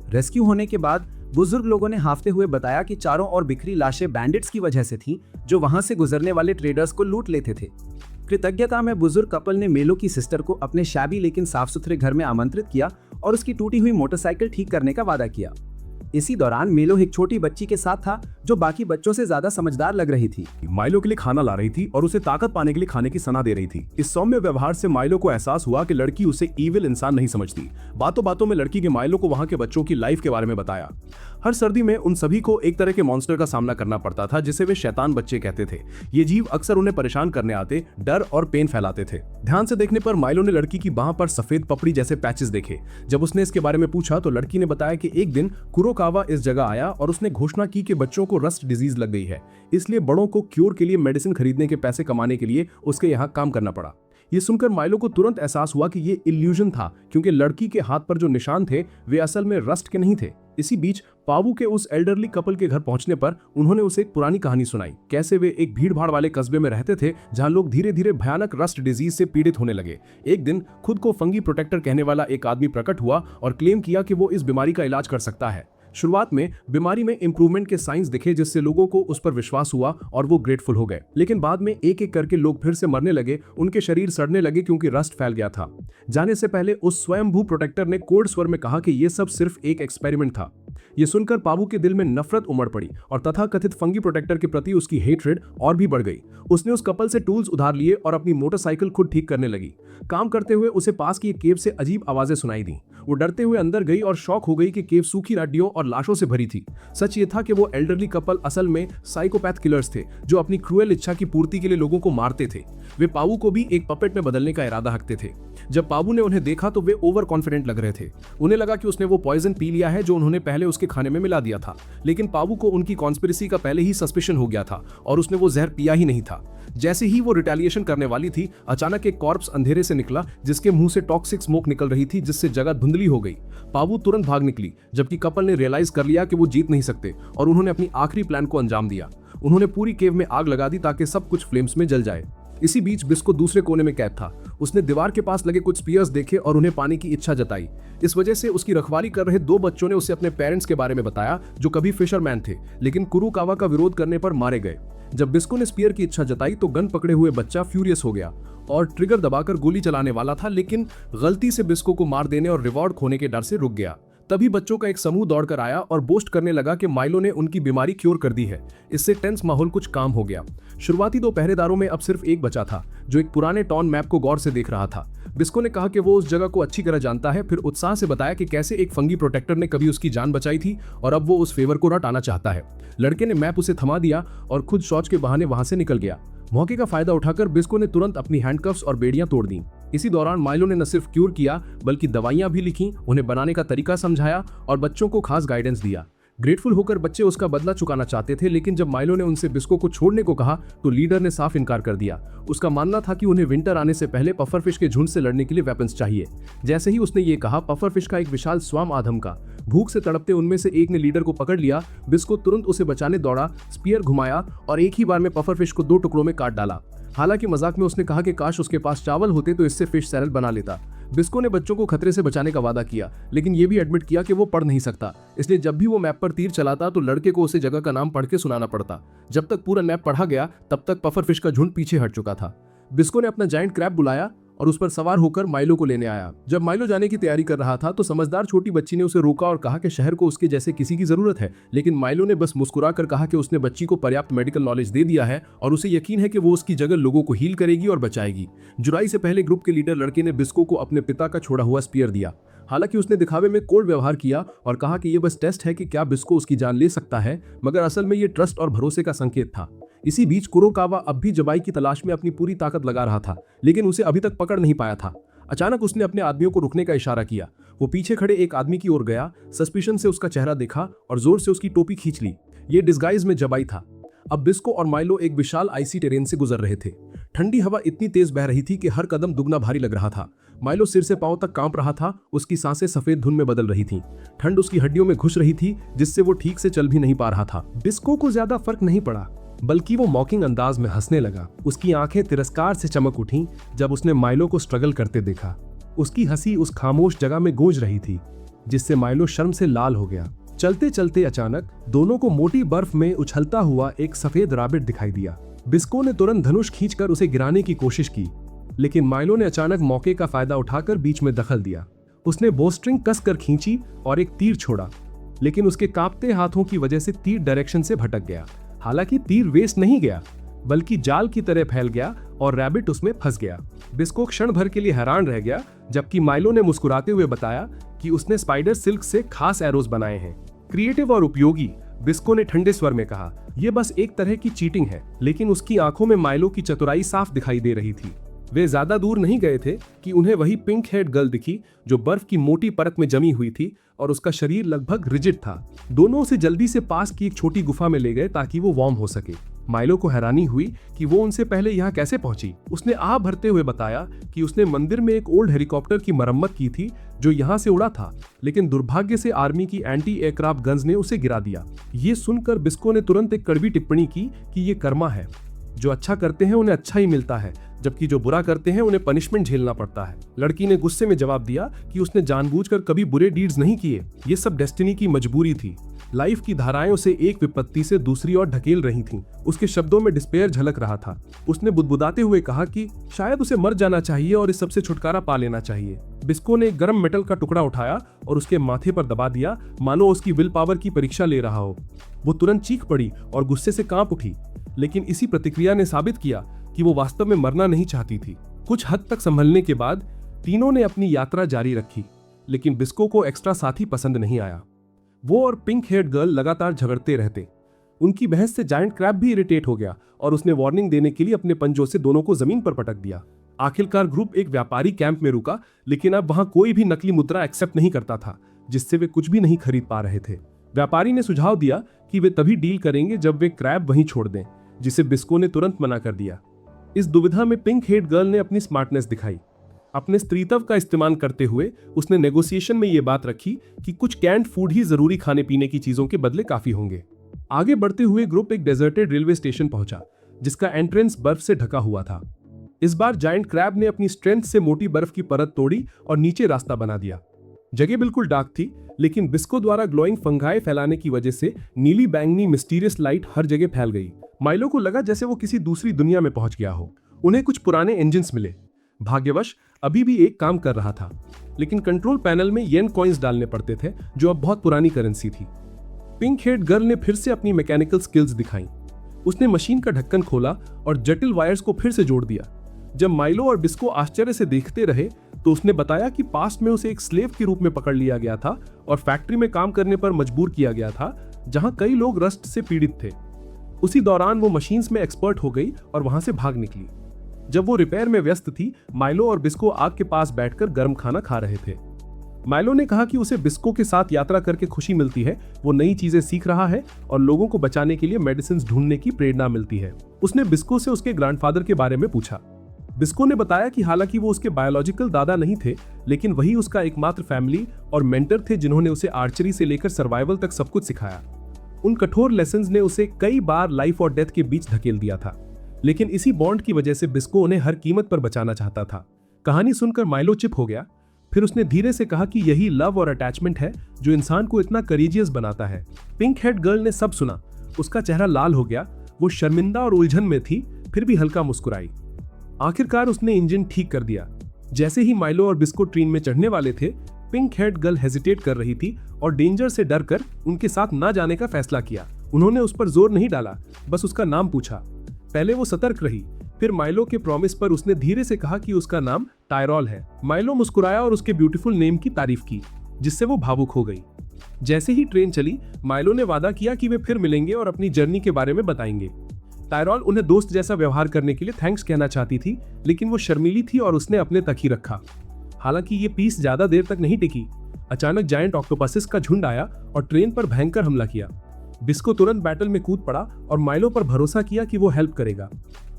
रेस्क्यू होने के बाद बुजुर्ग लोगों ने हाफते हुए बताया कि चारों ओर बिखरी लाशें बैंडिट्स की वजह से थीं, जो वहां से गुजरने वाले ट्रेडर्स को लूट लेते थे। कृतज्ञता में बुजुर्ग कपल ने मेलो की सिस्टर को अपने शैबी लेकिन साफ सुथरे घर में आमंत्रित किया और उसकी टूटी हुई मोटरसाइकिल ठीक करने का वादा किया। इसी दौरान मेलो एक छोटी बच्ची के साथ था, जो बाकी बच्चों से ज्यादा समझदार लग रही थी। माइलो के लिए खाना ला रही थी और उसे ताकत पाने के लिए खाने की सलाह दे रही थी। इस सौम्य व्यवहार से माइलो को एहसास हुआ कि लड़की उसे ईविल इंसान नहीं समझती। बातों बातों में लड़की के माइलो को वहां के बच्चों की लाइफ के बारे में बताया। हर सर्दी में उन सभी को एक तरह के मॉन्स्टर का सामना करना पड़ता था, जिसे वे शैतान बच्चे कहते थे। ये जीव अक्सर उन्हें परेशान करने आते, डर और पेन फैलाते थे। ध्यान से देखने पर माइलो ने लड़की की बाह पर सफेद पपड़ी जैसे पैचेस देखे। जब उसने इसके बारे में पूछा तो लड़की ने बताया कि एक दिन कुरोकावा इस जगह आया और उसने घोषणा की कि बच्चों को रस्ट डिजीज लग गई है, इसलिए बड़ों को क्योर के लिए मेडिसिन खरीदने के पैसे कमाने के लिए उसके यहाँ काम करना पड़ा। ये सुनकर माइलो को तुरंत एहसास हुआ कि ये इल्यूजन था, क्योंकि लड़की के हाथ पर जो निशान थे वे असल में रस्ट के नहीं थे। इसी बीच पावू के उस एल्डरली कपल के घर पहुंचने पर उन्होंने उसे एक पुरानी कहानी सुनाई, कैसे वे एक भीड़-भाड़ वाले कस्बे में रहते थे, जहां लोग धीरे धीरे भयानक रस्ट डिजीज से पीड़ित होने लगे। एक दिन खुद को फंगी प्रोटेक्टर कहने वाला एक आदमी प्रकट हुआ और क्लेम किया कि वो इस बीमारी का इलाज कर सकता है। शुरुआत में बीमारी में इंप्रूवमेंट के साइंस दिखे जिससे लोगों को उस पर विश्वास हुआ और वो ग्रेटफुल हो गए, लेकिन बाद में एक एक करके लोग फिर से मरने लगे, उनके शरीर सड़ने लगे क्योंकि रस्ट फैल गया था। जाने से पहले उस स्वयंभू प्रोटेक्टर ने कोड स्वर में कहा कि यह सब सिर्फ एक एक्सपेरिमेंट था। ये सुनकर पाबू के दिल में नफरत उमड़ पड़ी और तथाकथित फंगी प्रोटेक्टर के प्रति उसकी हेट्रेड और भी बढ़ गई। उसने उस कपल से टूल्स उधार लिए और अपनी मोटरसाइकिल खुद ठीक करने लगी। काम करते हुए उसे पास की एक केव से अजीब आवाजें सुनाई दी। वो डरते हुए अंदर गई और शॉक हो गई कि केव सूखी हड्डियों और लाशों से भरी थी। सच ये था कि वो एल्डरली कपल असल में साइकोपैथ किलर्स थे जो अपनी क्रूएल इच्छा की पूर्ति के लिए लोगों को मारते थे। वे पाबू को भी एक पपेट में बदलने का इरादा रखते थे। जब पाबू ने उन्हें देखा तो वे ओवर कॉन्फिडेंट लग रहे थे। उन्हें लगा कि उसने वो पॉइजन पी लिया है जो उन्होंने पहले उसके खाने में मिला दिया था, लेकिन पाबू को उनकी कॉन्स्पिरेसी का पहले ही सस्पिशन हो गया था और उसने वो जहर पिया ही नहीं था। जैसे ही वो रिटेलिएशन करने वाली थी, अचानक एक कॉर्प्स अंधेरे से निकला जिसके मुंह से टॉक्सिक स्मोक निकल रही थी जिससे जगह धुंधली हो गई। पाबू तुरंत भाग निकली, जबकि कपल ने रियलाइज कर लिया कि वो जीत नहीं सकते और उन्होंने अपनी आखिरी प्लान को अंजाम दिया। उन्होंने पूरी केव में आग लगा दी ताकि सब कुछ फ्लेम्स में जल जाए। इसी बीच बिस्को दूसरे कोने में कैद था। उसने दीवार के पास लगे कुछ स्पीयर्स देखे और उन्हें पाने की इच्छा जताई। इस वजह से उसकी रखवाली कर रहे 2 बच्चों ने उसे अपने पेरेंट्स के बारे में बताया जो कभी फिशरमैन थे, लेकिन कुरुकावा का विरोध करने पर मारे गए। जब बिस्को ने स्पीयर की इच्छा जताई तो गन पकड़े हुए बच्चा फ्यूरियस हो गया और ट्रिगर दबाकर गोली चलाने वाला था, लेकिन गलती से बिस्को को मार देने और रिवॉर्ड खोने के डर से रुक गया। तभी बच्चों का एक समूह दौड़कर आया और बोस्ट करने लगा कि माइलो ने उनकी बीमारी क्योर कर दी है। इससे टेंस माहौल कुछ काम हो गया। शुरुआती 2 पहरेदारों में अब सिर्फ एक बचा था जो एक पुराने टॉन मैप को गौर से देख रहा था। बिस्को ने कहा कि वो उस जगह को अच्छी तरह जानता है, फिर उत्साह से बताया कि कैसे एक फंगी प्रोटेक्टर ने कभी उसकी जान बचाई थी और अब वो उस फेवर को रटाना चाहता है। लड़के ने मैप उसे थमा दिया और खुद शौच के बहाने वहां से निकल गया। मौके का फायदा उठाकर बिस्को ने तुरंत अपनी हैंडकफ्स और बेड़ियां तोड़ दी। इसी दौरान माइलो ने न सिर्फ क्यूर किया बल्कि दवाइयां भी लिखी, उन्हें बनाने का तरीका समझाया और बच्चों को खास गाइडेंस दिया। ग्रेटफुल होकर बच्चे उसका बदला चुकाना चाहते थे, लेकिन जब माइलो ने उनसे बिस्को को छोड़ने को कहा तो लीडर ने साफ इनकार कर दिया। उसका मानना था कि उन्हें विंटर आने से पहले पफरफिश के झुंड से लड़ने के लिए वेपन्स चाहिए। जैसे ही उसने ये कहा, पफरफिश का एक विशाल स्वाम आधम का भूख से तड़पते उनमें से एक ने लीडर को पकड़ लिया। बिस्को तुरंत उसे बचाने दौड़ा, स्पीयर घुमाया और एक ही बार में पफरफिश को 2 टुकड़ों में काट डाला। हालांकि मजाक में उसने कहा कि काश उसके पास चावल होते तो इससे फिश सैलड बना लेता। बिस्को ने बच्चों को खतरे से बचाने का वादा किया, लेकिन ये भी एडमिट किया कि वो पढ़ नहीं सकता, इसलिए जब भी वो मैप पर तीर चलाता तो लड़के को उसे जगह का नाम पढ़ के सुनाना पड़ता। जब तक पूरा मैप पढ़ा गया तब तक पफरफिश का झुंड पीछे हट चुका था। बिस्को ने अपना जायंट क्रैब बुलाया और उस पर सवार होकर माइलो को लेने आया। जब माइलो जाने की तैयारी कर रहा था तो समझदार छोटी बच्ची ने उसे रोका और कहा कि शहर को उसके जैसे किसी की जरूरत है, लेकिन माइलो ने बस मुस्कुराकर कहा कि उसने बच्ची को पर्याप्त मेडिकल नॉलेज दे दिया है और उसे यकीन है कि वो उसकी जगह लोगों को हील करेगी और बचाएगी। जुराई से पहले ग्रुप के लीडर लड़के ने बिस्को को अपने पिता का छोड़ा हुआ स्पीयर दिया। हालांकि उसने दिखावे में कोल्ड व्यवहार किया और कहा कि ये बस टेस्ट है कि क्या बिस्को उसकी जान ले सकता है, मगर असल में ये ट्रस्ट और भरोसे का संकेत था। इसी बीच कुरोकावा अब भी जबाई की तलाश में अपनी पूरी ताकत लगा रहा था, लेकिन उसे अभी तक पकड़ नहीं पाया था। अचानक उसने अपने आदमियों को रुकने का इशारा किया। वो पीछे खड़े एक आदमी की ओर गया, सस्पिशन से उसका चेहरा देखा और जोर से उसकी टोपी खींच ली। ये डिस्गाइज में जबाई था। अब बिस्को और माइलो एक विशाल आइसी टेरेन से गुजर रहे थे। ठंडी हवा इतनी तेज बह रही थी कि हर कदम दुगना भारी लग रहा था। माइलो सिर से पांव तक कांप रहा था, उसकी सांसें सफेद धुन में बदल रही थीं। ठंड उसकी हड्डियों में घुस रही थी जिससे वो ठीक से चल भी नहीं पा रहा था। बिस्को को ज्यादा फर्क नहीं पड़ा, बल्कि वो मॉकिंग अंदाज में हंसने लगा। उसकी आंखें तिरस्कार से चमक उठीं जब उसने माइलो को स्ट्रगल करते देखा। उसकी हंसी उस खामोश जगह में गूंज रही थी जिससे माइलो शर्म से लाल हो गया। चलते चलते अचानक दोनों को मोटी बर्फ में उछलता हुआ एक सफेद रैबिट दिखाई दिया। बिस्को ने तुरंत धनुष खींचकर उसे गिराने की कोशिश की, लेकिन माइलो ने अचानक मौके का फायदा उठाकर बीच में दखल दिया। उसने बोस्ट्रिंग कसकर खींची और एक तीर छोड़ा, लेकिन उसके कांपते हाथों की वजह से तीर डायरेक्शन से भटक गया। हालांकि तीर वेस्ट नहीं गया, बल्कि जाल की तरह फैल गया और रैबिट उसमें फंस गया। बिस्को क्षण भर के लिए हैरान रह गया, जबकि माइलो ने मुस्कुराते हुए बताया कि उसने स्पाइडर सिल्क से खास एरोज बनाए हैं, क्रिएटिव और उपयोगी। बिस्को ने ठंडे स्वर में कहा, यह बस एक तरह की चीटिंग है। लेकिन उसकी आंखों में माइलो की चतुराई साफ दिखाई दे रही थी। वे ज्यादा दूर नहीं गए थे कि उन्हें वही पिंक हेड गर्ल दिखी जो बर्फ की मोटी परत में जमी हुई थी और उसका शरीर लगभग रिजिड था। दोनों उसे जल्दी से पास की एक छोटी गुफा में ले गए ताकि वो वार्म हो सके। माइलो को हैरानी हुई कि वो उनसे पहले यहाँ कैसे पहुंची। उसने आह भरते हुए बताया कि उसने मंदिर में एक ओल्ड हेलीकॉप्टर की मरम्मत की थी जो यहाँ से उड़ा था, लेकिन दुर्भाग्य से आर्मी की एंटी एयरक्राफ्ट गन्स ने उसे गिरा दिया। ये सुनकर बिस्को ने तुरंत एक कड़वी टिप्पणी की कि ये कर्मा है। जो अच्छा करते हैं उन्हें अच्छा ही मिलता है, जबकि जो बुरा करते हैं उन्हें पनिशमेंट झेलना पड़ता है। लड़की ने गुस्से में जवाब दिया कि उसने जानबूझकर कभी बुरे डीड्स नहीं किए, ये सब डेस्टिनी की मजबूरी थी। लाइफ की धाराएं उसे एक विपत्ति से दूसरी ओर ढकेल रही थीं। उसके शब्दों में डिस्पेयर झलक रहा था। उसने बुदबुदाते हुए कहा कि शायद उसे मर जाना चाहिए और इस सब से छुटकारा पा लेना चाहिए। बिस्को ने एक गर्म मेटल का टुकड़ा उठाया और उसके माथे पर दबा दिया, मानो उसकी विल पावर की परीक्षा ले रहा हो। वो तुरंत चीख पड़ी और गुस्से से कांप उठी, लेकिन इसी प्रतिक्रिया ने साबित किया कि वो वास्तव में मरना नहीं चाहती थी। कुछ हद तक संभलने के बाद तीनों ने अपनी यात्रा जारी रखी, लेकिन बिस्को को एक्स्ट्रा साथी पसंद नहीं आया। वो और पिंक हेयर्ड गर्ल लगातार झगड़ते रहते। उनकी बहस से जायंट क्रैब भी इरिटेट हो गया और उसने वार्निंग देने के लिए अपने पंजों से दोनों को जमीन पर पटक दिया। आखिरकार ग्रुप एक व्यापारी कैंप में रुका, लेकिन अब वहां कोई भी नकली मुद्रा एक्सेप्ट नहीं करता था, जिससे वे कुछ भी नहीं खरीद पा रहे थे। व्यापारी ने सुझाव दिया कि वे तभी डील करेंगे जब वे क्रैब वहीं छोड़ दें, जिसे बिस्को ने तुरंत मना कर दिया। इस दुविधा में पिंक हेड गर्ल ने अपनी स्मार्टनेस दिखाई। अपने स्त्रीत्व का इस्तेमाल करते हुए उसने नेगोशिएशन में ये बात रखी कि कुछ कैंड फूड ही जरूरी खाने पीने की चीजों के बदले काफी होंगे। आगे बढ़ते हुए ग्रुप एक डेजर्टेड रेलवे स्टेशन पहुंचा, जिसका एंट्रेंस बर्फ से ढका हुआ था। इस बार जायंट क्रैब ने अपनी स्ट्रेंथ से मोटी बर्फ की परत तोड़ी और नीचे रास्ता बना दिया। जगह बिल्कुल डार्क थी, लेकिन बिस्को द्वारा ग्लोइंग फंगाई फैलाने की वजह से नीली बैंगनी मिस्टीरियस लाइट हर जगह फैल गई। माइलो को लगा जैसे वो किसी दूसरी दुनिया में पहुंच गया हो। उन्हें कुछ पुराने इंजन्स मिले। भाग्यवश अभी भी एक काम कर रहा था, लेकिन कंट्रोल पैनल में येन कॉइन्स डालने पड़ते थे, जो अब बहुत पुरानी करेंसी थी। पिंक हेड गर्ल ने फिर से अपनी मैकेनिकल स्किल्स दिखाई। उसने मशीन का ढक्कन खोला और जटिल वायर्स को फिर से जोड़ दिया। जब माइलो और बिस्को आश्चर्य से देखते रहे तो उसने बताया कि पास्ट में उसे एक स्लेव के रूप में पकड़ लिया गया था और फैक्ट्री में काम करने पर मजबूर किया गया था, जहां कई लोग रस्ट से पीड़ित थे। उसी दौरान वो मशीन्स में एक्सपर्ट हो गई और वहां से भाग निकली। जब वो रिपेयर में व्यस्त थी, माइलो और बिस्को आग के पास बैठकर गर्म खाना खा रहे थे। माइलो ने कहा कि उसे बिस्को के साथ यात्रा करके खुशी मिलती है, वो नई चीजें सीख रहा है और लोगों को बचाने के लिए मेडिसिन ढूंढने की प्रेरणा मिलती है। उसने बिस्को से उसके ग्रैंडफादर के बारे में पूछा। बिस्को ने बताया कि हालांकि वो उसके बायोलॉजिकल दादा नहीं थे, लेकिन वही उसका एकमात्र फैमिली और मेंटर थे जिन्होंने उसे आर्चरी से लेकर सर्वाइवल तक सब कुछ सिखाया। उन कठोर लेसन्स ने उसे कई बार लाइफ और डेथ के बीच धकेल दिया था, लेकिन इसी बॉन्ड की वजह से बिस्को उन्हें हर कीमत पर बचाना चाहता था। कहानी सुनकर माइलो चिप हो गया। फिर उसने धीरे से कहा कि यही लव और अटैचमेंट है जो इंसान को इतना करेजियस बनाता है। पिंक हेड गर्ल ने सब सुना। उसका चेहरा लाल हो गया। वो शर्मिंदा और उलझन में थी, फिर भी हल्का मुस्कुराई। आखिरकार उसने इंजन ठीक कर दिया। जैसे ही माइलो और बिस्को ट्रेन में चढ़ने वाले थे, पिंक हेड गर्ल हेजिटेट कर रही थी और डेंजर से डरकर उनके साथ ना जाने का फैसला किया। उन्होंने उस पर जोर नहीं डाला, बस उसका नाम पूछा। पहले वो सतर्क रही, फिर माइलो के प्रॉमिस पर उसने धीरे से कहा कि उसका नाम टायरॉल है। माइलो मुस्कुराया और उसके ब्यूटीफुल नेम की तारीफ की, जिससे वो भावुक हो गई। जैसे ही ट्रेन चली, माइलो ने वादा किया कि वे फिर मिलेंगे और अपनी जर्नी के बारे में बताएंगे। टायरॉल उन्हें दोस्त जैसा व्यवहार करने के लिए थैंक्स कहना चाहती थी, लेकिन वो शर्मीली थी और उसने अपने तक ही रखा। हालांकि ये पीस ज्यादा देर तक नहीं टिकी। अचानक जायंट ऑक्टोपसिस का झुंड आया और ट्रेन पर भयंकर हमला किया। बिस्को तुरंत बैटल में कूद पड़ा और माइलो पर भरोसा किया कि वो हेल्प करेगा।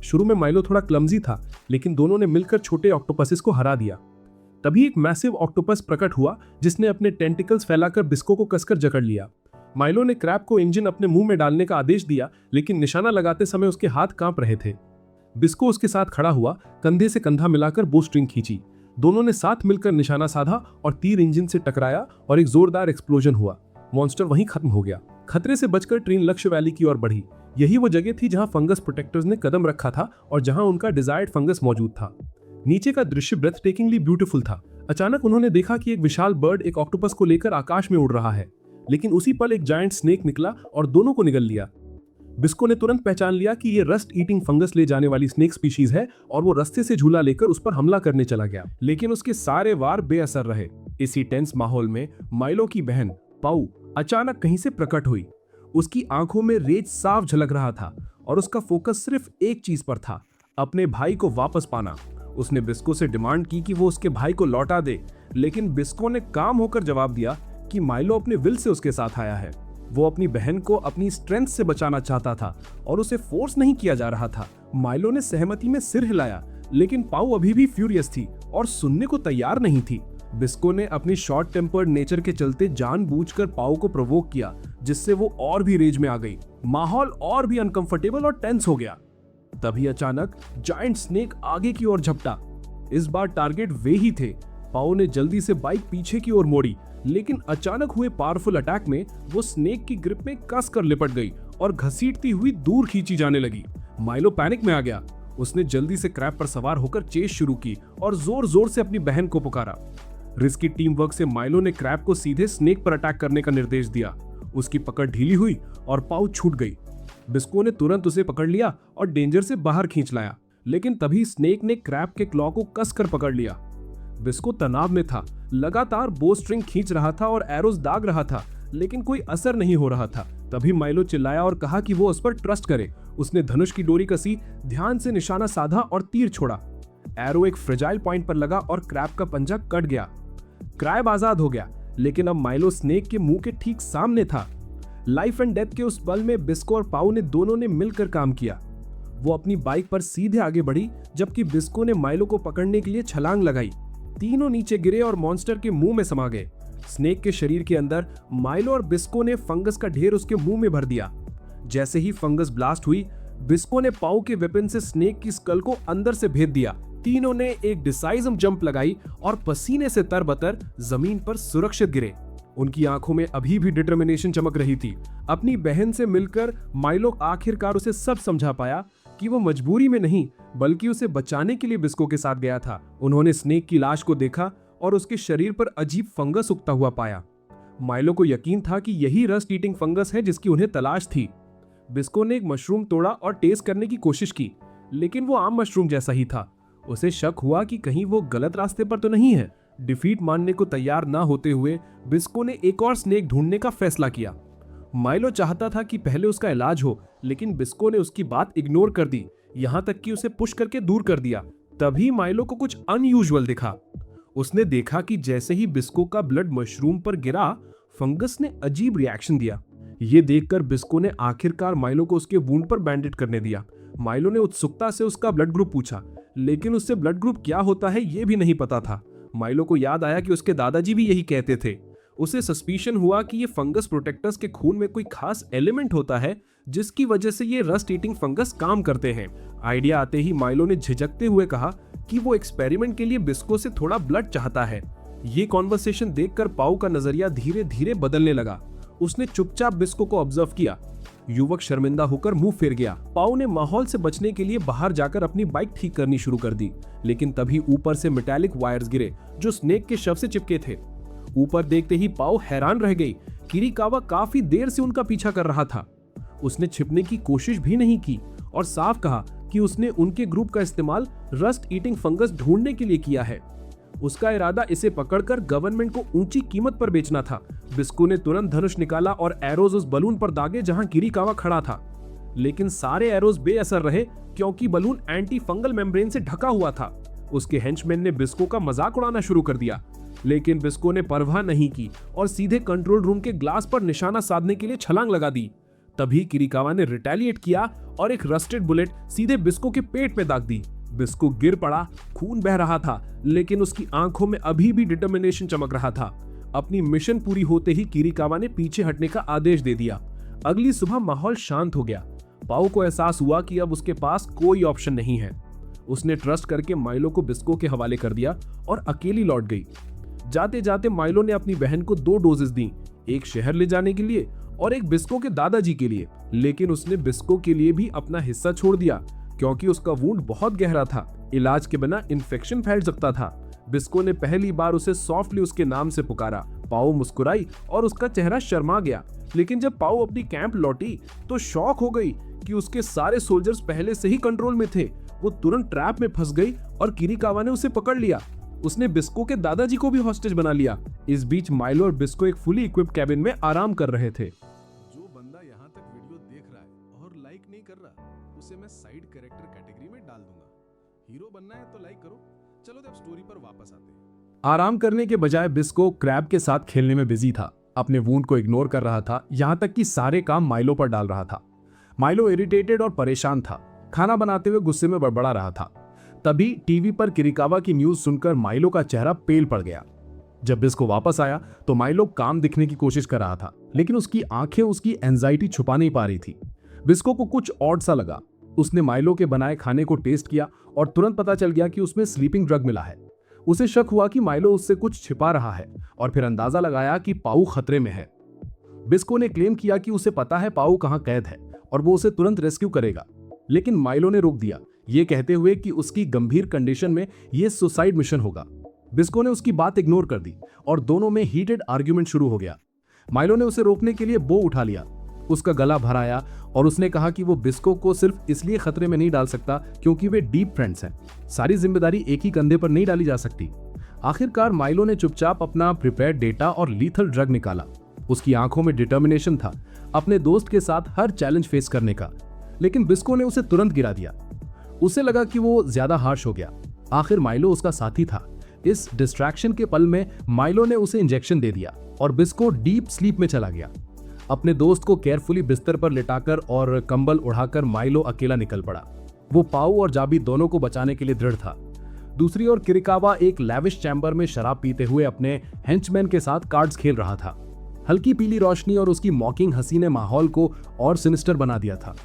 शुरू में माइलो थोड़ा क्लमजी था, लेकिन दोनों ने मिलकर छोटे ऑक्टोपसिस को हरा दिया। तभी एक मैसिव ऑक्टोपस प्रकट हुआ, जिसने अपने टेंटिकल्स फैलाकर बिस्को को कसकर जकड़ लिया। माइलो ने क्रैब को इंजन अपने मुंह में डालने का आदेश दिया, लेकिन निशाना लगाते समय उसके हाथ कांप रहे थे। बिस्को उसके साथ खड़ा हुआ, कंधे से कंधा मिलाकर बो स्ट्रिंग खींची। दोनों ने साथ मिलकर निशाना साधा और तीर इंजन से टकराया और एक जोरदार एक्सप्लोजन हुआ। मॉन्स्टर वहीं खत्म हो गया। खतरे से बचकर ट्रेन लक्ष्य वैली की ओर बढ़ी। यही वो जगह थी जहां फंगस प्रोटेक्टर्स ने कदम रखा था और जहां उनका डिजायर्ड फंगस मौजूद था। नीचे का दृश्य ब्रेथ टेकिंगली ब्यूटीफुल था। अचानक उन्होंने देखा कि एक विशाल बर्ड एक ऑक्टोपस को लेकर आकाश में उड़ रहा है, लेकिन उसी पल एक जायंट स्नेक निकला और दोनों को निगल लिया। बिस्को ने तुरंत पहचान लिया कि ये रस्ट ईटिंग फंगस ले जाने वाली स्नेक स्पीशीज है और वो रास्ते से झूला लेकर उस पर हमला करने चला गया, लेकिन उसके सारे वार बेअसर रहे। इसी टेंस माहौल में माइलो की बहन पाऊ अचानक कहीं से प्रकट हुई। उसकी आंखों में रेज साफ झलक रहा था और उसका फोकस सिर्फ एक चीज पर था, अपने भाई को वापस पाना। उसने बिस्को से डिमांड की कि वो उसके भाई को लौटा दे, लेकिन बिस्को ने काम होकर जवाब दिया कि माइलो अपने विल से उसके साथ आया है। वो अपनी बहन को अपनी स्ट्रेंथ से बचाना चाहता था और उसे फोर्स नहीं किया जा रहा था। माइलो ने सहमति में सिर हिलाया, लेकिन पाऊ अभी भी फ्यूरियस थी और सुनने को तैयार नहीं थी। बिस्को ने अपनी शॉर्ट टेम्पर्ड नेचर के चलते जानबूझकर पाऊ को प्रोवोक किया, जिससे वो और भी रेज में आ गई। माहौल और भी अनकंफर्टेबल और टेंस हो गया। तभी अचानक जायंट स्नेक आगे की ओर झपटा। इस बार टारगेट वे ही थे। पाओ ने जल्दी से बाइक पीछे की ओर मोड़ी, लेकिन अचानक हुए पावरफुल अटैक में वो स्नेक की ग्रिप में कस कर लिपट गई और घसीटती हुई दूर खींची जाने लगी। माइलो पैनिक में आ गया। उसने जल्दी से क्रैब पर सवार होकर चेस शुरू की और जोर जोर से अपनी बहन को पुकारा। रिस्की टीम वर्क से माइलो ने क्रैब को सीधे स्नेक पर अटैक करने का निर्देश दिया। उसकी पकड़ ढीली हुई और पाओ छूट गई। बिस्को ने तुरंत उसे पकड़ लिया और डेंजर से बाहर खींच लाया, लेकिन तभी स्नेक ने क्रैब के क्लॉ को कसकर पकड़ लिया। बिस्को तनाव में था, लगातार बो स्ट्रिंग खींच रहा था और एरोज दाग रहा था, लेकिन कोई असर नहीं हो रहा था। तभी माइलो चिल्लाया और कहा कि वो उस पर ट्रस्ट करे। उसने धनुष की डोरी कसी, ध्यान से निशाना साधा और तीर छोड़ा। एरो एक फ्रेजाइल पॉइंट पर लगा और क्रैब का पंजा कट गया। क्रैब आजाद हो गया, लेकिन अब माइलो स्नेक के मुंह के ठीक सामने था। लाइफ एंड डेथ के उस पल में बिस्को और पाओ ने दोनों ने मिलकर काम किया। वो अपनी बाइक पर सीधे आगे बढ़ी, जबकि बिस्को ने माइलो को पकड़ने के लिए छलांग लगाई। तीनों नीचे गिरे और मॉन्स्टर के मुंह में समा गए। स्नेक के शरीर के अंदर माइलो और बिस्को ने फंगस का ढेर उसके मुंह में भर दिया। जैसे ही फंगस ब्लास्ट हुई, बिस्को ने पाओ के वेपन से स्नेक की स्कल को अंदर से भेद दिया। तीनों ने एक डिसाइजम जंप लगाई और पसीने से तरबतर जमीन पर सुरक्षित गिरे। उनकी आंखों में अभी भी डिटर्मिनेशन चमक रही थी। अपनी बहन से मिलकर माइलो आखिरकार उसे सब समझा पाया कि वो मजबूरी में नहीं, बल्कि उसे बचाने के लिए बिस्को के साथ गया था। उन्होंने स्नेक की लाश को देखा और उसके शरीर पर अजीब फंगस उगता हुआ पाया। माइलो को यकीन था कि यही रस्ट ईटिंग फंगस है जिसकी उन्हें तलाश थी। बिस्को ने एक मशरूम तोड़ा और टेस्ट करने की कोशिश की, लेकिन वो आम मशरूम जैसा ही था। उसे शक हुआ कि कहीं वो गलत रास्ते पर तो नहीं है। डिफीट मानने को तैयार ना होते हुए बिस्को ने एक और स्नेक ढूंढने का फैसला किया। माइलो चाहता था कि पहले उसका इलाज हो, लेकिन बिस्को ने उसकी बात इग्नोर कर दी, यहां तक कि उसे पुश करके दूर कर दिया। तभी माइलो को कुछ अनयूजुअल दिखा। उसने देखा कि जैसे ही बिस्को का ब्लड मशरूम पर गिरा, फंगस ने अजीब रिएक्शन दिया। ये देखकर बिस्को ने आखिरकार माइलो को उसके वुंड पर बैंडेज करने दिया। माइलो ने उत्सुकता से उसका ब्लड ग्रुप पूछा, लेकिन उससे ब्लड ग्रुप क्या होता है ये भी नहीं पता था। माइलो को याद आया कि उसके दादाजी भी यही कहते थे। उसे सस्पिशन हुआ कि ये फंगस प्रोटेक्टर्स के खून में कोई खास एलिमेंट होता है जिसकी वजह से ये रस्ट ईटिंग फंगस काम करते हैं। आइडिया आते ही माइलो ने झिझकते हुए कहा कि वो एक्सपेरिमेंट के लिए बिस्को से थोड़ा ब्लड चाहता है। ये कॉन्वर्सेशन देखकर पाओ का नजरिया धीरे धीरे बदलने लगा। उसने चुपचाप बिस्को को ऑब्जर्व किया। युवक शर्मिंदा होकर मुंह फेर गया। पाओ ने माहौल से बचने के लिए बाहर जाकर अपनी बाइक ठीक करनी शुरू कर दी, लेकिन तभी ऊपर से मेटालिक वायर्स गिरे जो स्नेक के शव से चिपके थे। ऊपर देखते ही पाओ हैरान रह गई। किरिकावा काफी देर से उनका पीछा कर रहा था। उसने छिपने की कोशिश भी नहीं की और साफ कहा कि उसने उनके ग्रुप का इस्तेमाल रस्ट ईटिंग फंगस ढूंढने के लिए किया है। उसका इरादा इसे पकड़कर गवर्नमेंट को ऊंची कीमत पर बेचना था। बिस्को ने तुरंत धनुष निकाला और एरोज उस बलून पर दागे जहां किरिकावा खड़ा था, लेकिन सारे एरोज बेअसर रहे क्योंकि बलून एंटी फंगल मेम्ब्रेन से ढका हुआ था। उसके हेंचमैन ने बिस्को का मजाक उड़ाना शुरू कर दिया, लेकिन बिस्को ने परवाह नहीं की और सीधे कंट्रोल रूम के ग्लास पर निशाना साधने के लिए छलांग लगा दी। तभी किरिकावा ने रिटेलिएट किया और एक रस्टेड बुलेट सीधे बिस्को के पेट पे दाग दी। बिस्को गिर पड़ा, खून बह रहा था, लेकिन उसकी आंखों में अभी भी डिटर्मिनेशन चमक रहा था। अपनी मिशन पूरी होते ही किरिकावा ने पीछे हटने का आदेश दे दिया। अगली सुबह माहौल शांत हो गया। पाओ को एहसास हुआ कि अब उसके पास कोई ऑप्शन नहीं है। उसने ट्रस्ट करके माइलो को बिस्को के हवाले कर दिया और अकेली लौट गई। जाते जाते माइलो ने अपनी बहन को 2 डोजेस दी, एक शहर ले जाने के लिए और एक बिस्को के दादाजी के लिए। लेकिन उसने बिस्को के लिए भी अपना हिस्सा छोड़ दिया क्योंकि उसका वुंड बहुत गहरा था। इलाज के बिना इन्फेक्शन फैल सकता था। बिस्को ने पहली बार उसे सॉफ्टली उसके नाम से पुकारा। पाओ मुस्कुराई और उसका चेहरा शर्मा गया। लेकिन जब पाओ अपनी कैंप लौटी तो शॉक हो गई कि उसके सारे सोल्जर्स पहले से ही कंट्रोल में थे। वो तुरंत ट्रैप में फंस गई और किरिकावा ने उसे पकड़ लिया। उसने बिस्को के दादाजी को भी हॉस्टेज बना लिया। इस बीच माइलो और बिस्को एक फुली इक्विप्ड कैबिन में आराम कर रहे थे। जो बंदा यहाँ तक वीडियो देख रहा है और लाइक नहीं कर रहा, उसे मैं साइड कैरेक्टर कैटेगरी में डाल दूंगा। हीरो बनना है तो लाइक करो। चलो अब स्टोरी पर वापस आते हैं। आराम करने के बजाय बिस्को क्रैब के साथ खेलने में बिजी था। अपने वूंड को इग्नोर कर रहा था, यहाँ तक कि सारे काम माइलो पर डाल रहा था। माइलो इरिटेटेड और परेशान था। खाना बनाते हुए गुस्से में बड़बड़ा रहा था। तभी टीवी पर किरिकावा की न्यूज सुनकर माइलो का चेहरा पेल पड़ गया। जब बिस्को वापस आया तो माइलो काम दिखने की कोशिश कर रहा था, लेकिन उसकी आंखें उसकी एंजाइटी छुपा नहीं पा रही थी। बिस्को को कुछ ऑड सा लगा। उसने माइलो के बनाए खाने को टेस्ट किया और तुरंत पता चल गया कि उसमें स्लीपिंग ड्रग मिला है। उसे शक हुआ कि माइलो उससे कुछ छिपा रहा है और फिर अंदाजा लगाया कि पाऊ खतरे में है। बिस्को ने क्लेम किया कि उसे पता है पाऊ कहां कैद है और वो उसे तुरंत रेस्क्यू करेगा, लेकिन माइलो ने रोक दिया, ये कहते हुए कि उसकी गंभीर कंडीशन में ये सुसाइड मिशन होगा। बिस्को ने उसकी बात इग्नोर कर दी और दोनों में हीटेड आर्ग्यूमेंट शुरू हो गया। माइलो ने उसे रोकने के लिए बो उठा लिया, उसका गला भराया और उसने कहा कि वो बिस्को को सिर्फ इसलिए खतरे में नहीं डाल सकता क्योंकि वे डीप फ्रेंड्स हैं। सारी जिम्मेदारी एक ही कंधे पर नहीं डाली जा सकती। आखिरकार माइलो ने चुपचाप अपना प्रिपेयर्ड डेटा और लीथल ड्रग निकाला। उसकी आंखों में डिटर्मिनेशन था अपने दोस्त के साथ हर चैलेंज फेस करने का, लेकिन बिस्को ने उसे तुरंत गिरा दिया। उसे लगा कि वो ज्यादा हार्श हो गया। आखिर माइलो उसका साथी था। इस डिस्ट्रैक्शन के पल में माइलो ने उसे इंजेक्शन दे दिया और बिस्को डीप स्लीप में चला गया। अपने दोस्त को केयरफुली बिस्तर पर लिटाकर और कंबल उड़ाकर माइलो अकेला निकल पड़ा। वो पाऊ और जाबी दोनों को बचाने के लिए दृढ़ था। दूसरी ओर किरिकावा एक लैविश चैम्बर में शराब पीते हुए अपने हेंचमैन के साथ कार्ड्स खेल रहा था। हल्की पीली रोशनी और उसकी मॉकिंग हंसी ने माहौल को और सिनिस्टर बना दिया था।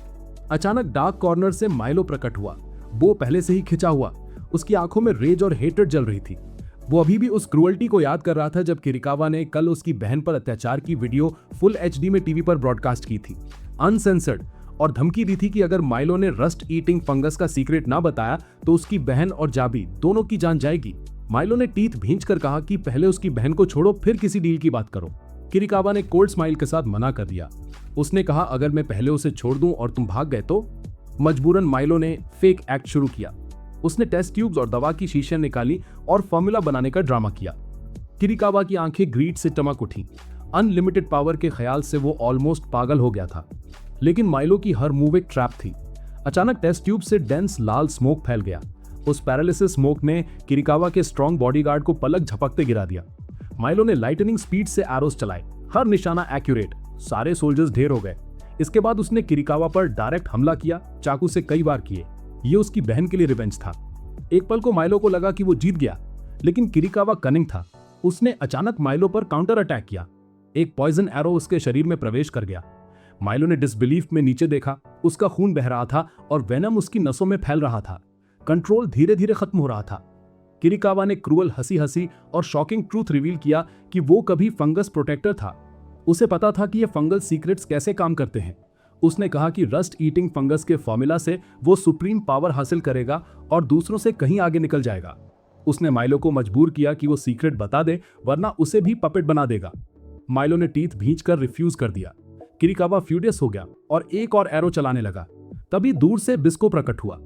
अचानक डार्क कॉर्नर से माइलो प्रकट हुआ। वो पहले से ही खिंचा हुआ, उसकी आंखों में रेज और हेट्रेड जल रही थी। वो अभी भी उस क्रूअल्टी को याद कर रहा था जब किरिकावा ने कल उसकी बहन पर अत्याचार की वीडियो फुल एचडी में टीवी पर ब्रॉडकास्ट की थी, अनसेंसर्ड, और धमकी दी थी कि अगर माइलो ने रस्ट ईटिंग फंगस का सीक्रेट ना बताया तो उसकी बहन और जाबी दोनों की जान जाएगी। माइलो ने टीथ भींचकर कहा कि पहले उसकी बहन को छोड़ो, फिर किसी डील की बात करो। किरिकावा ने कोल्ड स्माइल के साथ मना कर दिया। उसने कहा, अगर मैं पहले उसे छोड़ दूं और तुम भाग गए तो? मजबूरन माइलो ने फेक एक्ट शुरू किया। उसने टेस्ट ट्यूब्स और दवा की शीशियां निकाली और फॉर्मूला बनाने का ड्रामा किया। किरिकावा की आंखें ग्रीड से चमक उठी। अनलिमिटेड पावर के ख्याल से वो ऑलमोस्ट पागल हो गया था, लेकिन माइलो की हर मूव एक ट्रैप थी। अचानक टेस्ट ट्यूब से डेंस लाल स्मोक फैल गया। उस पैरालिसिस स्मोक ने किरिकावा के स्ट्रॉन्ग बॉडीगार्ड को पलक झपकते गिरा दिया। माइलो ने लाइटनिंग स्पीड से एरोस चलाए, हर निशाना एक्यूरेट। सारे सोल्जर्स ढेर हो गए। इसके बाद उसने किरिकावा पर डायरेक्ट हमला किया, चाकू से कई बार किए। ये उसकी बहन के लिए रिवेंज था। एक पल को माइलो को लगा कि वो जीत गया, लेकिन किरिकावा कनिंग था। उसने अचानक माइलो पर काउंटर अटैक किया। एक पॉइजन एरो उसके शरीर में प्रवेश कर गया। माइलो ने डिसबिलीफ में नीचे देखा। उसका खून बह रहा था और वेनम उसकी नसों में फैल रहा था। कंट्रोल धीरे धीरे खत्म हो रहा था। किरिकावा ने क्रूअल हंसी हंसी और शॉकिंग ट्रूथ रिवील किया कि वो कभी फंगस प्रोटेक्टर था। उसे पता था कि ये फंगल सीक्रेट्स कैसे काम करते हैं। उसने कहा कि रस्ट ईटिंग फंगस के फॉर्मूला से वो सुप्रीम पावर हासिल करेगा और दूसरों से कहीं आगे निकल जाएगा। उसने माइलो को मजबूर किया कि वो सीक्रेट बता दे, वरना उसे भी पपेट बना देगा। माइलो ने टीथ भींचकर रिफ्यूज कर दिया। किरिकावा फ्यूरियस हो गया और एक और एरो चलाने लगा। तभी दूर से बिस्को प्रकट हुआ।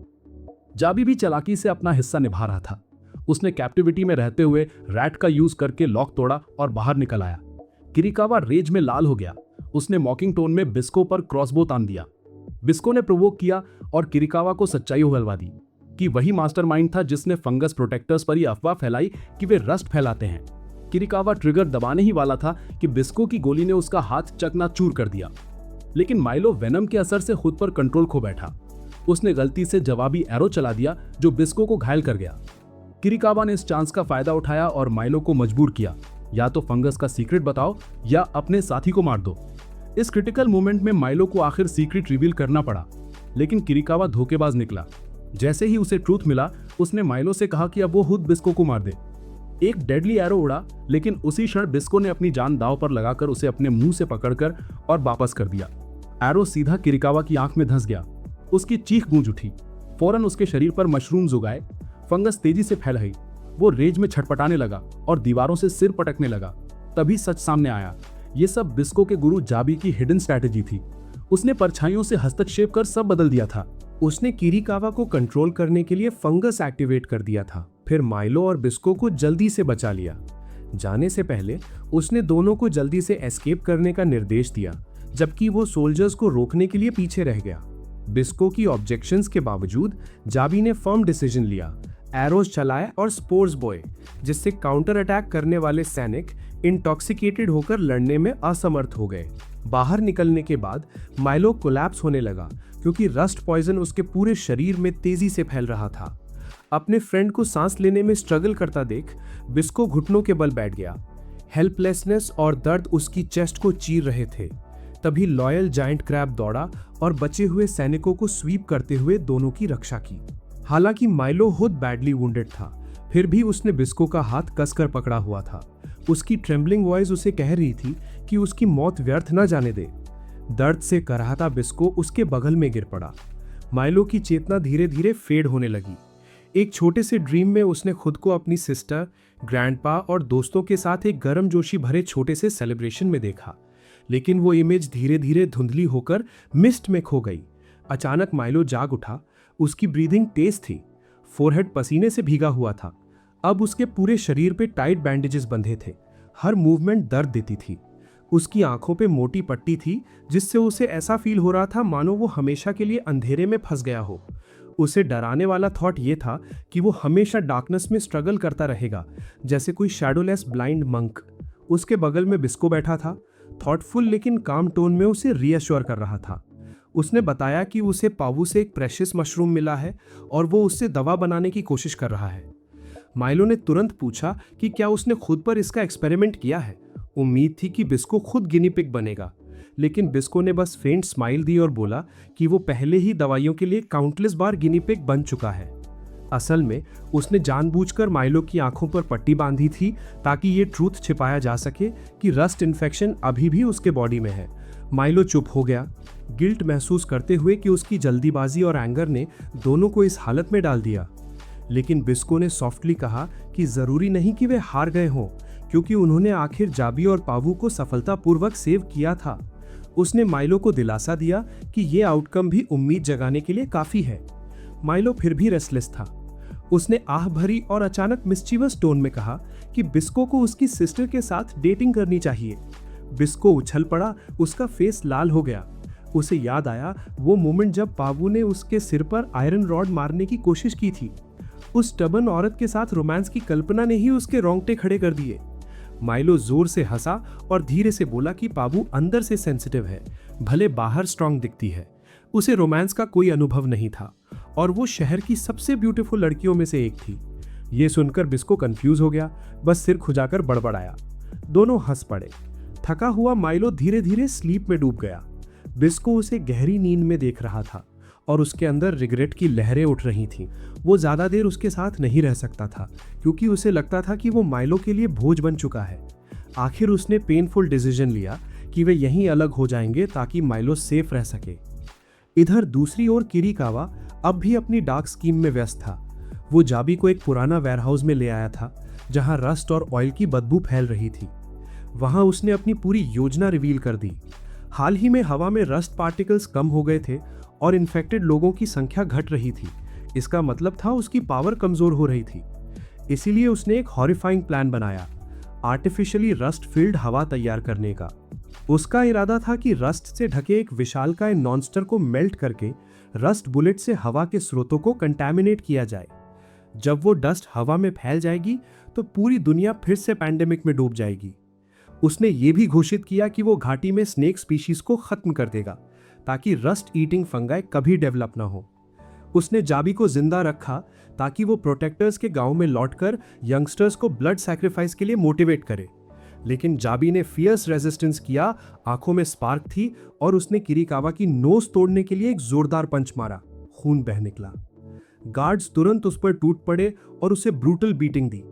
जाबी भी चालाकी से अपना हिस्सा निभा रहा था। उसने कैप्टिविटी में रहते हुए रैट का यूज करके लॉक तोड़ा और बाहर निकल आया। किरिकावा रेज में लाल हो गया। उसने मॉकिंग टोन में बिस्को पर क्रॉसबो तान दिया। बिस्को ने प्रोवोक किया और किरिकावा को सच्चाई उगलवा दी कि वही मास्टरमाइंड था जिसने फंगस प्रोटेक्टर्स पर यह अफवाह फैलाई कि वे रस्ट फैलाते हैं। किरिकावा ट्रिगर दबाने ही वाला था कि बिस्को की गोली ने उसका हाथ चकनाचूर कर दिया, लेकिन माइलो वेनम के असर से खुद पर कंट्रोल खो बैठा। उसने गलती से जवाबी एरो चला दिया जो बिस्को को घायल कर गया। किरिकावा ने इस चांस का फायदा उठाया और माइलो को मजबूर किया, या तो फंगस का सीक्रेट बताओ या अपने साथी को मार दो। इस क्रिटिकल मोमेंट में माइलो को आखिर सीक्रेट रिवील करना पड़ा, लेकिन किरिकावा धोखेबाज निकला। जैसे ही उसे ट्रूथ मिला, उसने माइलो से कहा कि अब वो खुद बिस्को को मार दे। एक डेडली एरो उड़ा, लेकिन उसी क्षण बिस्को ने अपनी जान दांव पर लगाकर उसे अपने मुंह से पकड़कर और वापस कर दिया। एरो सीधा किरिकावा की आंख में धंस गया। उसकी चीख गूंज उठी। फौरन उसके शरीर पर मशरूम्स उगाए। फंगस तेजी से फैल गई। वो रेज में छटपटाने लगा और दीवारों से सिर पटकने लगा। तभी सच सामने आया। ये सब बिस्को के गुरु जाबी की हिडन स्ट्रैटेजी थी। उसने परछाइयों से हस्तक्षेप कर सब बदल दिया था। उसने किरिकावा को कंट्रोल करने के लिए फंगस एक्टिवेट कर दिया था, फिर माइलो और बिस्को को जल्दी से बचा लिया। जाने से पहले उसने दोनों को जल्दी से एस्केप करने का निर्देश दिया, जबकि वो सोल्जर्स को रोकने के लिए पीछे रह गया। बिस्को की ऑब्जेक्शंस के बावजूद जाबी ने फर्म डिसीजन लिया, एरोज चलाए और स्पोर्स बोए, जिससे काउंटर अटैक करने वाले सैनिक इंटॉक्सिकेटेड होकर लड़ने में असमर्थ हो गए। बाहर निकलने के बाद माइलो कोलैप्स होने लगा क्योंकि रस्ट पॉइजन उसके पूरे शरीर में तेजी से फैल रहा था। अपने फ्रेंड को सांस लेने में स्ट्रगल करता देख बिस्को घुटनों के बल बैठ गया। हेल्पलेसनेस और दर्द उसकी चेस्ट को चीर रहे थे। तभी लॉयल जायंट क्रैब दौड़ा और बचे हुए सैनिकों को स्वीप करते हुए दोनों की रक्षा की। हालांकि माइलो खुद बैडली वुंडेड था, फिर भी उसने बिस्को का हाथ कसकर पकड़ा हुआ था। उसकी ट्रेम्बलिंग वॉइस उसे कह रही थी कि उसकी मौत व्यर्थ न जाने दे। दर्द से कराहता बिस्को उसके बगल में गिर पड़ा। माइलो की चेतना धीरे धीरे फेड होने लगी। एक छोटे से ड्रीम में उसने खुद को अपनी सिस्टर, ग्रैंडपा और दोस्तों के साथ एक गर्मजोशी भरे छोटे से सेलिब्रेशन में देखा, लेकिन वो इमेज धीरे धीरे धुंधली होकर मिस्ट में खो गई। अचानक माइलो जाग उठा। उसकी ब्रीदिंग तेज थी, फोरहेड पसीने से भीगा हुआ था। अब उसके पूरे शरीर पे टाइट बैंडेजेस बंधे थे, हर मूवमेंट दर्द देती थी। उसकी आंखों पे मोटी पट्टी थी, जिससे उसे ऐसा फील हो रहा था मानो वो हमेशा के लिए अंधेरे में फंस गया हो। उसे डराने वाला थॉट ये था कि वो हमेशा डार्कनेस में स्ट्रगल करता रहेगा, जैसे कोई शैडोलेस ब्लाइंड मंक। उसके बगल में बिस्को बैठा था, थॉटफुल लेकिन काम टोन में उसे रीअश्योर कर रहा था। उसने बताया कि उसे पावू से एक प्रेशियस मशरूम मिला है और वो उससे दवा बनाने की कोशिश कर रहा है। माइलो ने तुरंत पूछा कि क्या उसने खुद पर इसका एक्सपेरिमेंट किया है। उम्मीद थी कि बिस्को खुद गिनी पिग बनेगा, लेकिन बिस्को ने बस फेंट स्माइल दी और बोला कि वो पहले ही दवाइयों के लिए काउंटलेस बार गिनी पिग बन चुका है। असल में उसने जानबूझकर माइलो की आंखों पर पट्टी बांधी थी ताकि ये ट्रूथ छिपाया जा सके कि रस्ट इन्फेक्शन अभी भी उसके बॉडी में है। माइलो चुप हो गया, गिल्ट महसूस करते हुए कि उसकी जल्दीबाजी और एंगर ने दोनों को इस हालत में डाल दिया। लेकिन बिस्को ने सॉफ्टली कहा कि जरूरी नहीं कि वे हार गए हों, क्योंकि उन्होंने आखिर जाबी और पावू को सफलतापूर्वक सेव किया था। उसने माइलो को दिलासा दिया कि ये आउटकम भी उम्मीद जगाने के लिए काफी है। माइलो फिर भी रेस्टलेस था। उसने आह भरी और अचानक मिस्चीवस टोन में कहा कि बिस्को को उसकी सिस्टर के साथ डेटिंग करनी चाहिए। बिस्को उछल पड़ा, उसका फेस लाल हो गया। उसे याद आया वो मोमेंट जब पावू ने उसके सिर पर आयरन रॉड मारने की कोशिश की थी। उस स्टबर्न औरत के साथ रोमांस की कल्पना ने ही उसके रोंगटे खड़े कर दिए। माइलो जोर से हंसा और धीरे से बोला कि पावू अंदर से सेंसिटिव है, भले बाहर स्ट्रांग दिखती है। उसे रोमांस का कोई अनुभव नहीं था और वो शहर की सबसे ब्यूटीफुल लड़कियों में से एक थी। ये सुनकर बिस्को कंफ्यूज हो गया, बस सिर खुजाकर बड़बड़ाया। दोनों हंस पड़े। थका हुआ माइलो धीरे धीरे स्लीप में डूब गया। बिस्को उसे गहरी नींद में देख रहा था और उसके अंदर रिग्रेट की लहरें उठ रही थीं। वो ज़्यादा देर उसके साथ नहीं रह सकता था, क्योंकि उसे लगता था कि वो माइलो के लिए बोझ बन चुका है। आखिर उसने पेनफुल डिसीजन लिया कि वे यहीं अलग हो जाएंगे ताकि माइलो सेफ रह सके। इधर दूसरी ओर किरिकावा अब भी अपनी डार्क स्कीम में व्यस्त था। वो जाबी को एक पुराना वेयरहाउस में ले आया था, जहां रस्ट और ऑयल की बदबू फैल रही थी। वहां उसने अपनी पूरी योजना रिवील कर दी। हाल ही में हवा में रस्ट पार्टिकल्स कम हो गए थे और इन्फेक्टेड लोगों की संख्या घट रही थी। इसका मतलब था उसकी पावर कमजोर हो रही थी। इसीलिए उसने एक हॉरिफाइंग प्लान बनाया, आर्टिफिशियली रस्ट फील्ड हवा तैयार करने का। उसका इरादा था कि रस्ट से ढके एक विशालकाय नॉनस्टर को मेल्ट करके रस्ट बुलेट से हवा के स्रोतों को कंटैमिनेट किया जाए। जब वो डस्ट हवा में फैल जाएगी तो पूरी दुनिया फिर से पैंडेमिक में डूब जाएगी। उसने ये भी घोषित किया कि वो घाटी में स्नेक स्पीशीज को खत्म कर देगा ताकि रस्ट ईटिंग फंगाई कभी डेवलप ना हो। उसने जाबी को जिंदा रखा ताकि वो प्रोटेक्टर्स के गांव में लौटकर यंगस्टर्स को ब्लड सैक्रिफाइस के लिए मोटिवेट करे। लेकिन जाबी ने फियर्स रेजिस्टेंस किया, आंखों में स्पार्क थी और उसने किरिकावा की नोज तोड़ने के लिए एक जोरदार पंच मारा। खून बह निकला। गार्ड्स तुरंत उस पर टूट पड़े और उसे ब्रूटल बीटिंग दी।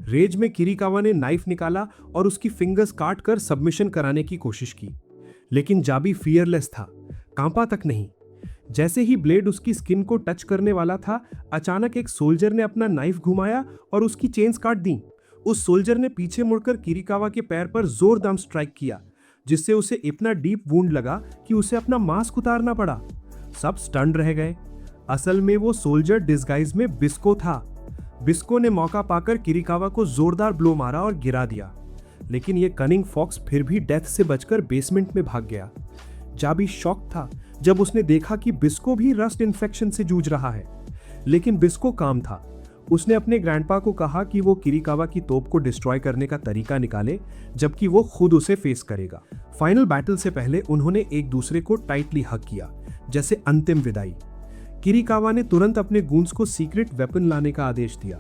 रेज में किरिकावा ने नाइफ निकाला और उसकी फिंगर्स काट कर सबमिशन कराने की कोशिश की, लेकिन जाबी फियरलेस था, कांपा तक नहीं। जैसे ही ब्लेड उसकी स्किन को टच करने वाला था, अचानक एक सोल्जर ने अपना नाइफ घुमाया और उसकी चेन्स काट दी। उस सोल्जर ने पीछे मुड़कर किरिकावा के पैर पर जोरदार स्ट्राइक किया, जिससे उसे इतना डीप वुंड लगा कि उसे अपना मास्क उतारना पड़ा। सब स्टन्ड रह गए। असल में वो सोल्जर डिस्गाइज में बिस्को था। बिस्को ने मौका पाकर किरिकावा को जोरदार ब्लो मारा और गिरा दिया, लेकिन ये कनिंग फॉक्स फिर भी डेथ से बचकर बेसमेंट में भाग गया। जाबी शॉक था जब उसने देखा कि बिस्को भी रस्ट इन्फेक्शन से जूझ रहा है, लेकिन बिस्को काम था। उसने अपने ग्रैंडपा को कहा कि वो किरिकावा की तोप को डिस्ट्रॉय करने का तरीका निकाले, जबकि वो खुद उसे फेस करेगा। फाइनल बैटल से पहले उन्होंने एक दूसरे को टाइटली हग किया, जैसे अंतिम विदाई। किरिकावा ने तुरंत अपने गूंस को सीक्रेट वेपन लाने का आदेश दिया।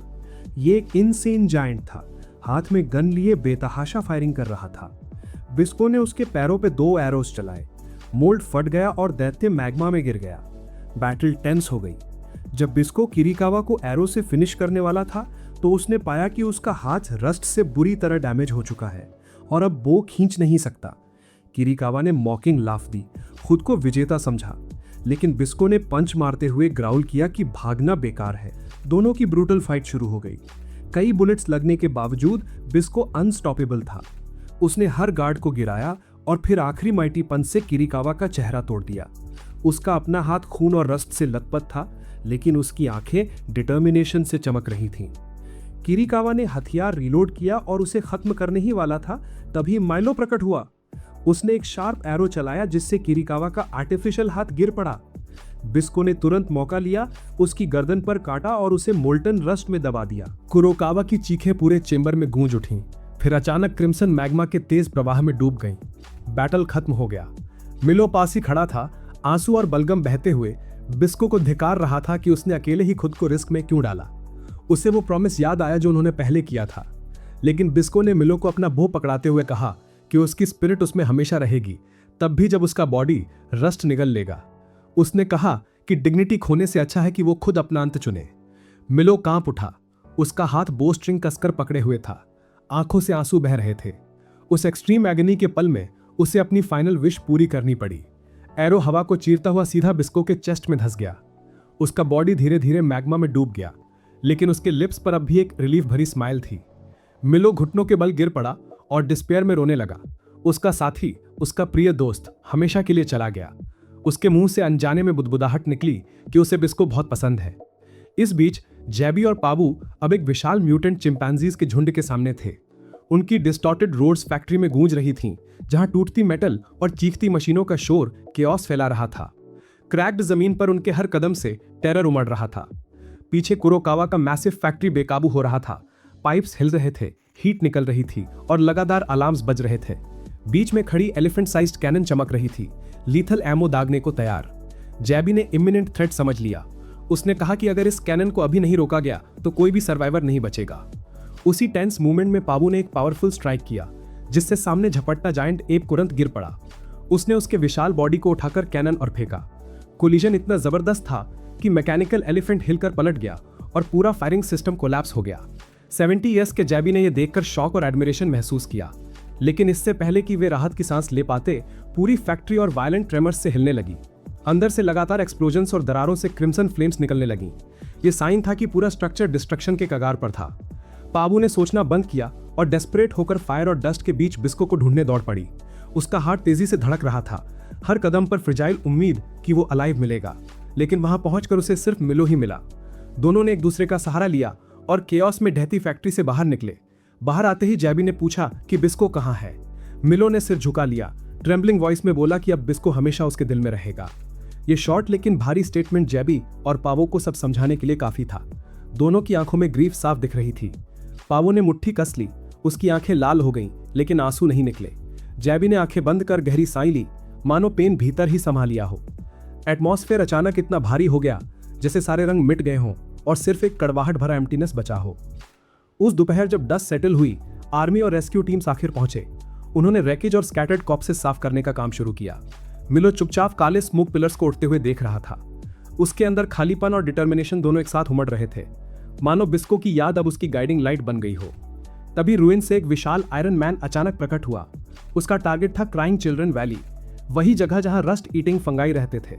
ये एक इनसेन जायंट था, हाथ में गन लिए बेतहाशा फायरिंग कर रहा था। बिस्को ने उसके पैरों पे 2 एरोस चलाए, मोल्ड फट गया और दैत्य मैग्मा में गिर गया। बैटल टेंस हो गई। जब बिस्को किरिकावा को एरो से फिनिश करने वाला था तो उसने पाया कि उसका हाथ रस्ट से बुरी तरह डैमेज हो चुका है और अब बो खींच नहीं सकता। किरिकावा ने मॉकिंग लाफ दी, खुद को विजेता समझा, लेकिन बिस्को ने पंच मारते हुए ग्राउल किया कि भागना बेकार है। दोनों की ब्रूटल फाइट शुरू हो गई। कई बुलेट्स लगने के बावजूद बिस्को अनस्टॉपेबल था। उसने हर गार्ड को गिराया और फिर आखिरी माइटी पंच से किरिकावा का चेहरा तोड़ दिया। उसका अपना हाथ खून और रस्ट से लथपथ था, लेकिन उसकी आंखें डिटर्मिनेशन से चमक रही थीं। किरिकावा ने हथियार रीलोड किया और उसे खत्म करने ही वाला था, तभी माइलो प्रकट हुआ। उसने एक शार्प एरो चलाया जिससे किरिकावा का आर्टिफिशियल हाथ गिर पड़ा। बिस्को ने तुरंत मौका लिया, उसकी गर्दन पर काटा और उसे मोल्टन रस्ट में दबा दिया। कुरोकावा की चीखें पूरे चेंबर में गूंज उठीं, फिर अचानक क्रिम्सन मैग्मा के तेज प्रवाह में डूब गईं। बैटल खत्म हो गया। मिलो पास ही खड़ा था, आंसू और बलगम बहते हुए बिस्को को धिकार रहा था कि उसने अकेले ही खुद को रिस्क में क्यों डाला। उसे वो प्रॉमिस याद आया जो उन्होंने पहले किया था, लेकिन बिस्को ने मिलो को अपना बो पकड़ाते हुए कहा कि उसकी स्पिरिट उसमें हमेशा रहेगी, तब भी जब उसका बॉडी रस्ट निगल लेगा। उसने कहा कि डिग्निटी खोने से अच्छा है कि वो खुद अपना अंत चुने। मिलो कांप उठा। उसका हाथ बो स्ट्रिंग कसकर पकड़े हुए था, आंखों से आंसू बह रहे थे। उस एक्सट्रीम एगनी के पल में उसे अपनी फाइनल विश पूरी करनी पड़ी। एरो हवा को चीरता हुआ सीधा बिस्को के चेस्ट में धंस गया। उसका बॉडी धीरे धीरे मैग्मा में डूब गया, लेकिन उसके लिप्स पर अब भी एक रिलीफ भरी स्माइल थी। मिलो घुटनों के बल गिर पड़ा और डिस्पेयर में रोने लगा। उसका साथी, उसका प्रिय दोस्त हमेशा के लिए चला गया। उसके मुंह से अनजाने में बुदबुदाहट निकली कि उसे बिस्को बहुत पसंद है। इस बीच जैबी और पाबू अब एक विशाल म्यूटेंट चिंपैंजीज के झुंड के सामने थे। उनकी डिस्टॉर्टेड रोड्स फैक्ट्री में गूंज रही थीं, जहां टूटती मेटल और चीखती मशीनों का शोर केओस फैला रहा था। क्रैक्ड जमीन पर उनके हर कदम से टेरर उमड़ रहा था। पीछे कुरोकावा का मैसिव फैक्ट्री बेकाबू हो रहा था। पाइप्स हिल रहे थे, हीट निकल रही थी और लगातार अलार्म्स बज रहे थे। बीच में खड़ी एलिफेंट साइज्ड कैनन चमक रही थी, लीथल एमो दागने को तैयार। जैबी ने इमिनेंट थ्रेट समझ लिया। उसने कहा कि अगर इस कैनन को अभी नहीं रोका गया तो कोई भी सर्वाइवर नहीं बचेगा। उसी टेंस मूवमेंट में पाबू ने एक पावरफुल स्ट्राइक किया, जिससे सामने झपटता जायंट एप तुरंत गिर पड़ा। उसने उसके विशाल बॉडी को उठाकर कैनन और फेंका। कोलिजन इतना जबरदस्त था कि मैकेनिकल एलिफेंट हिलकर पलट गया और पूरा फायरिंग सिस्टम कोलैप्स हो गया। 70 ईयर्स के जैबी ने यह देखकर शॉक और एडमिरेशन महसूस किया, लेकिन इससे पहले कि वे राहत की सांस ले पाते, पूरी फैक्ट्री और वायलेंट ट्रेमर्स से हिलने लगी। अंदर से लगातार एक्सप्लोजन्स और दरारों से क्रिम्सन फ्लेम्स निकलने लगीं। ये साइन था कि पूरा स्ट्रक्चर डिस्ट्रक्शन के कगार पर था। पाबू ने सोचना बंद किया और डेस्परेट होकर फायर और डस्ट के बीच बिस्को को ढूंढने दौड़ पड़ी। उसका हार्ट तेजी से धड़क रहा था, हर कदम पर फ्रिजाइल उम्मीद कि वो अलाइव मिलेगा, लेकिन वहां पहुंचकर उसे सिर्फ मिलो ही मिला। दोनों ने एक दूसरे का सहारा लिया और केओस में ढहती फैक्ट्री से बाहर निकले। बाहर आते ही जैबी ने पूछा कि बिस्को कहाँ है। मिलो ने सिर झुका लिया, ट्रेम्बलिंग वॉइस में बोला कि अब बिस्को हमेशा उसके दिल में रहेगा। ये शॉर्ट लेकिन भारी स्टेटमेंट जैबी और पावो को सब समझाने के लिए काफी था। दोनों की आंखों में ग्रीफ साफ दिख रही थी। पावो ने मुट्ठी कस ली, उसकी आंखें लाल हो गईं, लेकिन आंसू नहीं निकले। जैबी ने आंखें बंद कर गहरी सांस ली, मानो पेन भीतर ही संभाल लिया हो। एटमॉस्फेयर अचानक इतना भारी हो गया जैसे सारे रंग मिट गए हों और सिर्फ एक कड़वाहट भरा एम्प्टीनेस बचा हो। उस दोपहर जब डस्ट सेटल हुई, आर्मी और रेस्क्यू टीम्स आखिर पहुंचे। उन्होंने रैकेज और स्कैटर्ड कॉप्सेस साफ करने का काम शुरू किया। मिलो चुपचाप काले स्मोक पिलर्स को उठते हुए देख रहा था। उसके अंदर खालीपन और डिटर्मिनेशन दोनों एक साथ उमड़ रहे थे, मानो बिस्को की याद अब उसकी गाइडिंग लाइट बन गई हो। तभी रुइन से एक विशाल आयरन मैन अचानक प्रकट हुआ। उसका टारगेट था क्राइंग चिल्ड्रन वैली, वही जगह जहां रस्ट ईटिंग फंगाई रहते थे।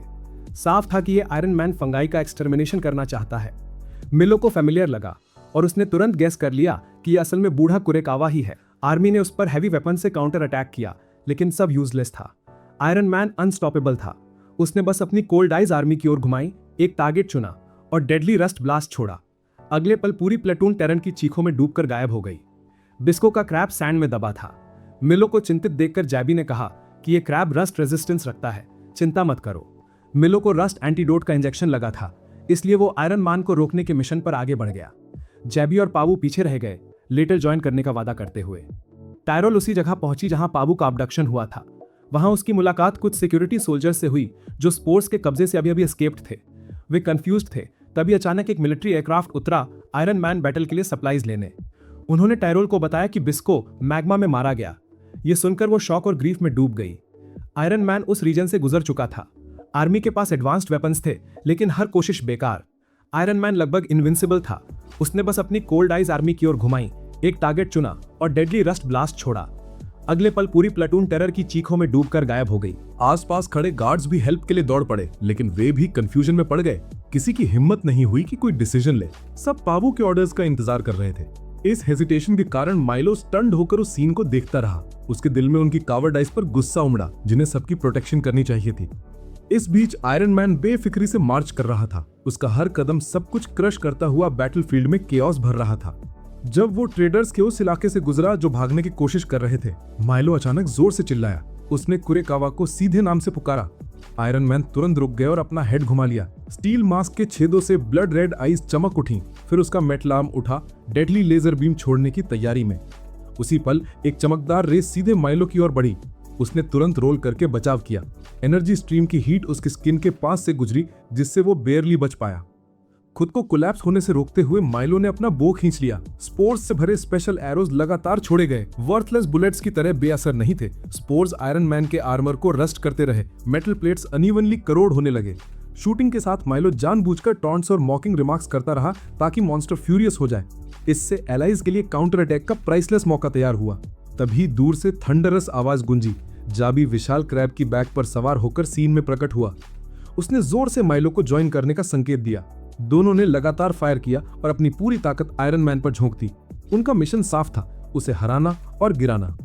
साफ था कि यह आयरन मैन फंगाई का एक्सटर्मिनेशन करना चाहता है। मिलो को फेमिलियर लगा और उसने तुरंत गेस कर लिया कि यह असल में बूढ़ा कुरेकावा ही है। आर्मी ने उस पर हैवी वेपन से काउंटर अटैक किया, लेकिन सब यूजलेस था। आयरन मैन अनस्टॉपेबल था। उसने बस अपनी कोल्ड आइज आर्मी की ओर घुमाई, एक टारगेट चुना और डेडली रस्ट ब्लास्ट छोड़ा। अगले पल पूरी प्लेटून टेरन की चीखों में डूबकर गायब हो गई। बिस्को का क्रैब सैंड में दबा था। मिलो को चिंतित देखकर जैबी ने कहा कि यह क्रैब रस्ट रेजिस्टेंस रखता है, चिंता मत करो। मिलो को रस्ट एंटीडोट का इंजेक्शन लगा था, इसलिए वो आयरन मैन को रोकने के मिशन पर आगे बढ़ गया। जैबी और पाबू पीछे रह गए, लेटर ज्वाइन करने का वादा करते हुए। टायरोल उसी जगह पहुंची जहां पाबू का अबडक्शन हुआ था। वहां उसकी मुलाकात कुछ सिक्योरिटी सोल्जर से हुई जो स्पोर्ट्स के कब्जे से अभी एस्केप्ड थे। वे कंफ्यूज्ड थे। तभी अचानक एक मिलिट्री एयरक्राफ्ट उतरा आयरन मैन बैटल के लिए सप्लाईज लेने। उन्होंने टायरोल को बताया कि बिस्को मैग्मा में मारा गया। ये सुनकर वो शॉक और ग्रीफ में डूब गई। आयरन मैन उस रीजन से गुजर चुका था। आर्मी के पास एडवांस्ड वेपन्स थे, लेकिन हर कोशिश बेकार। आयरन मैन लगभग इनविंसिबल था। उसने बस अपनी कोल्ड आइज आर्मी की ओर घुमाई, एक टारगेट चुना और डेडली रस्ट ब्लास्ट छोड़ा। अगले पल पूरी प्लाटून टेरर की चीखों में डूबकर गायब हो गई। आसपास खड़े गार्ड्स भी हेल्प के लिए दौड़ पड़े, लेकिन वे भी कंफ्यूजन में पड़ गए। किसी की हिम्मत नहीं हुई कि कोई डिसीजन ले। सब पावू के ऑर्डर्स का इंतजार कर रहे थे। इस हेजिटेशन के कारण माइलो स्टन्ड होकर उस सीन को देखता रहा। उसके दिल में उनकी कावर्डाइज पर गुस्सा उमड़ा, जिन्हें सबकी प्रोटेक्शन करनी चाहिए थी। इस बीच आयरन मैन बेफिक्री से मार्च कर रहा था। उसका हर कदम सब कुछ क्रश करता हुआ बैटलफील्ड में केओस भर रहा था। जब वो ट्रेडर्स के उस इलाके से गुजरा जो भागने की कोशिश कर रहे थे, माइलो अचानक जोर से चिल्लाया। उसने कुरेकावा को सीधे नाम से पुकारा। आयरन मैन तुरंत रुक गए और अपना हेड घुमा लिया। स्टील मास्क के छेदों से ब्लड रेड आईज चमक उठी। फिर उसका मेटल आर्म उठा, डेडली लेजर बीम छोड़ने की तैयारी में। उसी पल एक चमकदार रेस सीधे माइलो की ओर बढ़ी। उसने तुरंत रोल करके बचाव किया। एनर्जी स्ट्रीम की हीट उसकी स्किन के पास से गुजरी, जिससे वो बेयरली बच पाया। खुद को कोलैप्स होने से रोकते हुए माइलो ने अपना बो खींच लिया। स्पोर्स से भरे स्पेशल एरोज लगातार छोड़े गए। वर्थलेस बुलेट्स की तरह बेअसर नहीं थे। स्पोर्स आयरन मैन के आर्मर को रस्ट करते रहे। मेटल प्लेट्स अनइवनली करोड़ होने लगे। शूटिंग के साथ माइलो जानबूझकर टॉन्ट्स और मॉकिंग रिमार्क्स करता रहा ताकि मॉन्स्टर फ्यूरियस हो जाए। इससे एलाइज के लिए काउंटर अटैक का प्राइसलेस मौका तैयार हुआ। तभी दूर से थंडरस आवाज गूंजी। जाबी विशाल क्रैब की बैक पर सवार होकर सीन में प्रकट हुआ। उसने जोर से माइलो को ज्वाइन करने का संकेत दिया। दोनों ने लगातार फायर किया और अपनी पूरी ताकत आयरन मैन पर झोंक दी। उनका मिशन साफ था, उसे हराना और गिराना।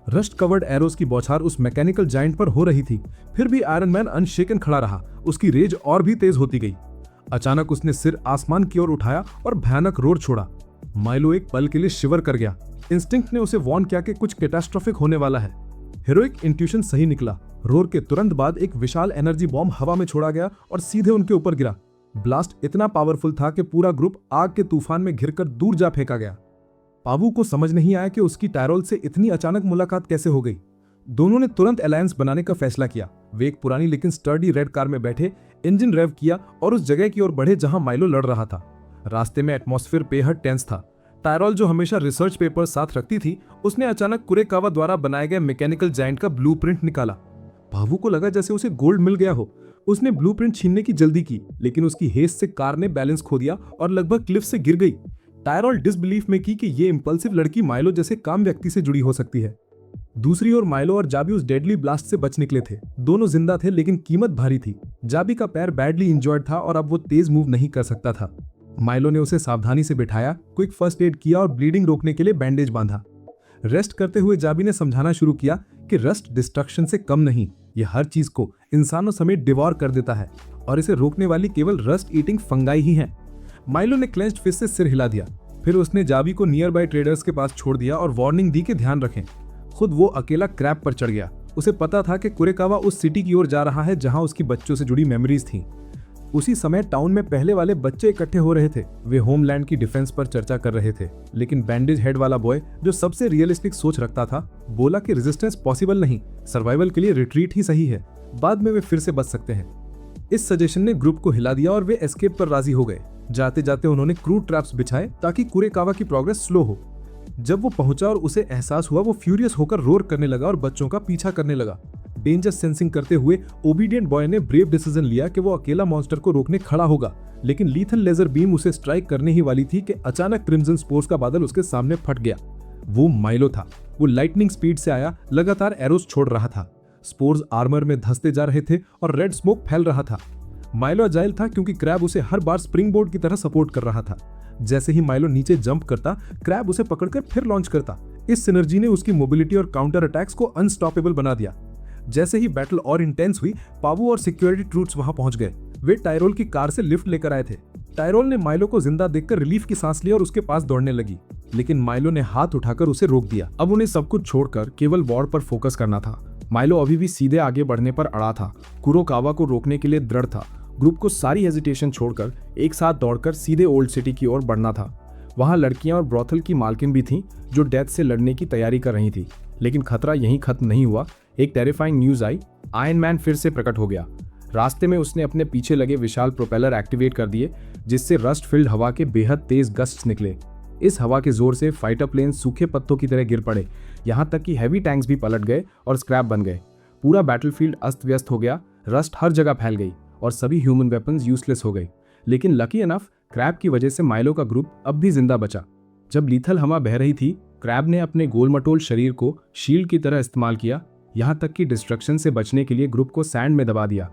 रस्ट कवर्ड एरोज की बौछार उस मैकेनिकल जायंट पर हो रही थी, फिर भी आयरन मैन अनशेकन खड़ा रहा। उसकी रेज और भी तेज होती गई। अचानक उसने सिर आसमान की ओर उठाया और भयानक रोर छोड़ा। माइलो एक पल के लिए शिवर कर गया। इंस्टिंक्ट ने उसे वार्न किया कि कुछ कैटास्ट्रोफिक होने वाला है। हीरोइक इंट्यूशन सही निकला। रोर के तुरंत बाद एक विशाल एनर्जी बॉम्ब हवा में छोड़ा गया और सीधे उनके ऊपर गिरा। ब्लास्ट इतना पावरफुल था कि पूरा ग्रुप आग के तूफान में घिरकर दूर जा फेंका गया। पावू को समझ नहीं आया कि उसकी टायरोल से इतनी अचानक मुलाकात कैसे हो गई। दोनों ने तुरंत अलायंस बनाने का फैसला किया। वे एक पुरानी लेकिन स्टर्डी रेड कार में बैठे, इंजन रेव किया और उस जगह की ओर बढ़े जहां माइलो लड़ रहा था। रास्ते में एटमॉस्फेयर बेहद टेंस था। टायरोल जो हमेशा रिसर्च पेपर साथ रखती थी, उसने अचानक कुरेकावा द्वारा बनाए गए मैकेनिकल जायंट का ब्लूप्रिंट निकाला। पावू को लगा जैसे उसे गोल्ड मिल गया हो। उसने ब्लूप्रिंट छीनने की जल्दी की, लेकिन उसकी हेस्ट से कार ने बैलेंस खो दिया और लगभग क्लिफ से गिर गई। टायरोल डिसबिलीफ में की कि ये इंपल्सिव लड़की माइलो जैसे काम व्यक्ति से जुड़ी हो सकती है। दूसरी ओर माइलो और जाबी उस डेडली ब्लास्ट से बच निकले थे। दोनों जिंदा थे, लेकिन कीमत भारी थी। जाबी का पैर बैडली इंजॉर्ड था और अब वो तेज मूव नहीं कर सकता था। माइलो ने उसे सावधानी से बिठाया, क्विक फर्स्ट एड किया और ब्लीडिंग रोकने के लिए बैंडेज बांधा। रेस्ट करते हुए जाबी ने समझाना शुरू किया कि रस्ट डिस्ट्रक्शन से कम नहीं, ये हर चीज को इंसानों समेत डिवॉर कर देता है और इसे रोकने वाली केवल रस्ट ईटिंग फंगाई ही है। माइलो ने क्लेंच्ड फिस्ट से सिर हिला दिया। फिर उसने जाबी को नियर बाय ट्रेडर्स के पास छोड़ दिया और वार्निंग दी कि ध्यान रखें। खुद वो अकेला क्रैब पर चढ़ गया। उसे पता था कि कुरेकावा उस सिटी की ओर जा रहा है जहां उसकी बच्चों से जुड़ी मेमोरीज थीं। उसी समय टाउन में पहले वाले बच्चे इकट्ठे हो रहे थे। वे होमलैंड की डिफेंस पर चर्चा कर रहे थे, लेकिन बैंडेज हेड वाला बॉय, जो सबसे रियलिस्टिक सोच रखता था, बोला कि रेजिस्टेंस पॉसिबल नहीं, सर्वाइवल के लिए रिट्रीट ही सही है, बाद में वे फिर से बच सकते हैं। इस सजेशन ने ग्रुप को हिला दिया और वे एस्केप पर राजी हो गए। जाते जाते उन्होंने क्रू ट्रैप्स बिछाए ताकि कुरेकावा की प्रोग्रेस स्लो हो। जब वो पहुंचा और उसे एहसास हुआ, वो फ्यूरियस होकर रोर करने लगा और बच्चों का पीछा करने लगा। डेंजर सेंसिंग करते हुए ओबीडियंट बॉय ने ब्रेव डिसीजन लिया कि वो अकेला मॉन्स्टर को रोकने खड़ा होगा, लेकिन लीथल लेजर बीम उसे स्ट्राइक करने ही वाली थी कि अचानक क्रिम्सन स्पोर्स का बादल उसके सामने फट गया। वो माइलो था। वो लाइटनिंग स्पीड से आया, लगातार एरोस छोड़ रहा था। स्पोर्स आर्मर में धंसते जा रहे थे और रेड स्मोक फैल रहा था। माइलो अजाइल था क्योंकि क्रैब उसे हर बार स्प्रिंग बोर्ड की तरह सपोर्ट कर रहा था। जैसे ही माइलो नीचे जंप करता, क्रैब उसे पकड़कर फिर लॉन्च करता। इस सिनर्जी ने उसकी मोबिलिटी और काउंटर अटैक्स को अनस्टॉपेबल बना दिया। जैसे ही बैटल और इंटेंस हुई, पावू और सिक्योरिटी ट्रूप्स वहां पहुंच गए। वे टायरोल की कार से लिफ्ट लेकर आए थे। टायरोल ने माइलो को जिंदा देखकर रिलीफ की सांस ली और उसके पास दौड़ने लगी, लेकिन माइलो ने हाथ उठाकर उसे रोक दिया। अब उन्हें सब कुछ छोड़कर केवल वॉर पर फोकस करना था। माइलो अभी भी सीधे आगे बढ़ने पर अड़ा था। कुरोकावा को रोकने के लिए दृढ़ था। ग्रुप को सारी हेजिटेशन छोड़कर एक साथ दौड़कर सीधे ओल्ड सिटी की ओर बढ़ना था। वहां लड़कियां और ब्रॉथल की मालकिन भी थीं जो डेथ से लड़ने की तैयारी कर रही थी। लेकिन खतरा यहीं खत्म नहीं हुआ। एक टेरिफाइंग न्यूज आई। आयरन मैन फिर से प्रकट हो गया। रास्ते में उसने अपने पीछे लगे विशाल प्रोपेलर एक्टिवेट कर दिए, जिससे रस्ट फिल्ड हवा के बेहद तेज गस्ट्स निकले। इस हवा के जोर से फाइटर प्लेन सूखे पत्तों की तरह गिर पड़े, यहाँ तक कि हैवी टैंक्स भी पलट गए और स्क्रैप बन गए। पूरा बैटलफील्ड अस्त व्यस्त हो गया, रस्ट हर जगह फैल गई और सभी ह्यूमन वेपन्स यूजलेस हो गई। लेकिन लकी इनफ क्रैब की वजह से माइलो का ग्रुप अब भी जिंदा बचा। जब लीथल हवा बह रही थी, क्रैब ने अपने गोलमटोल शरीर को शील्ड की तरह इस्तेमाल किया, यहाँ तक कि डिस्ट्रक्शन से बचने के लिए ग्रुप को सैंड में दबा दिया।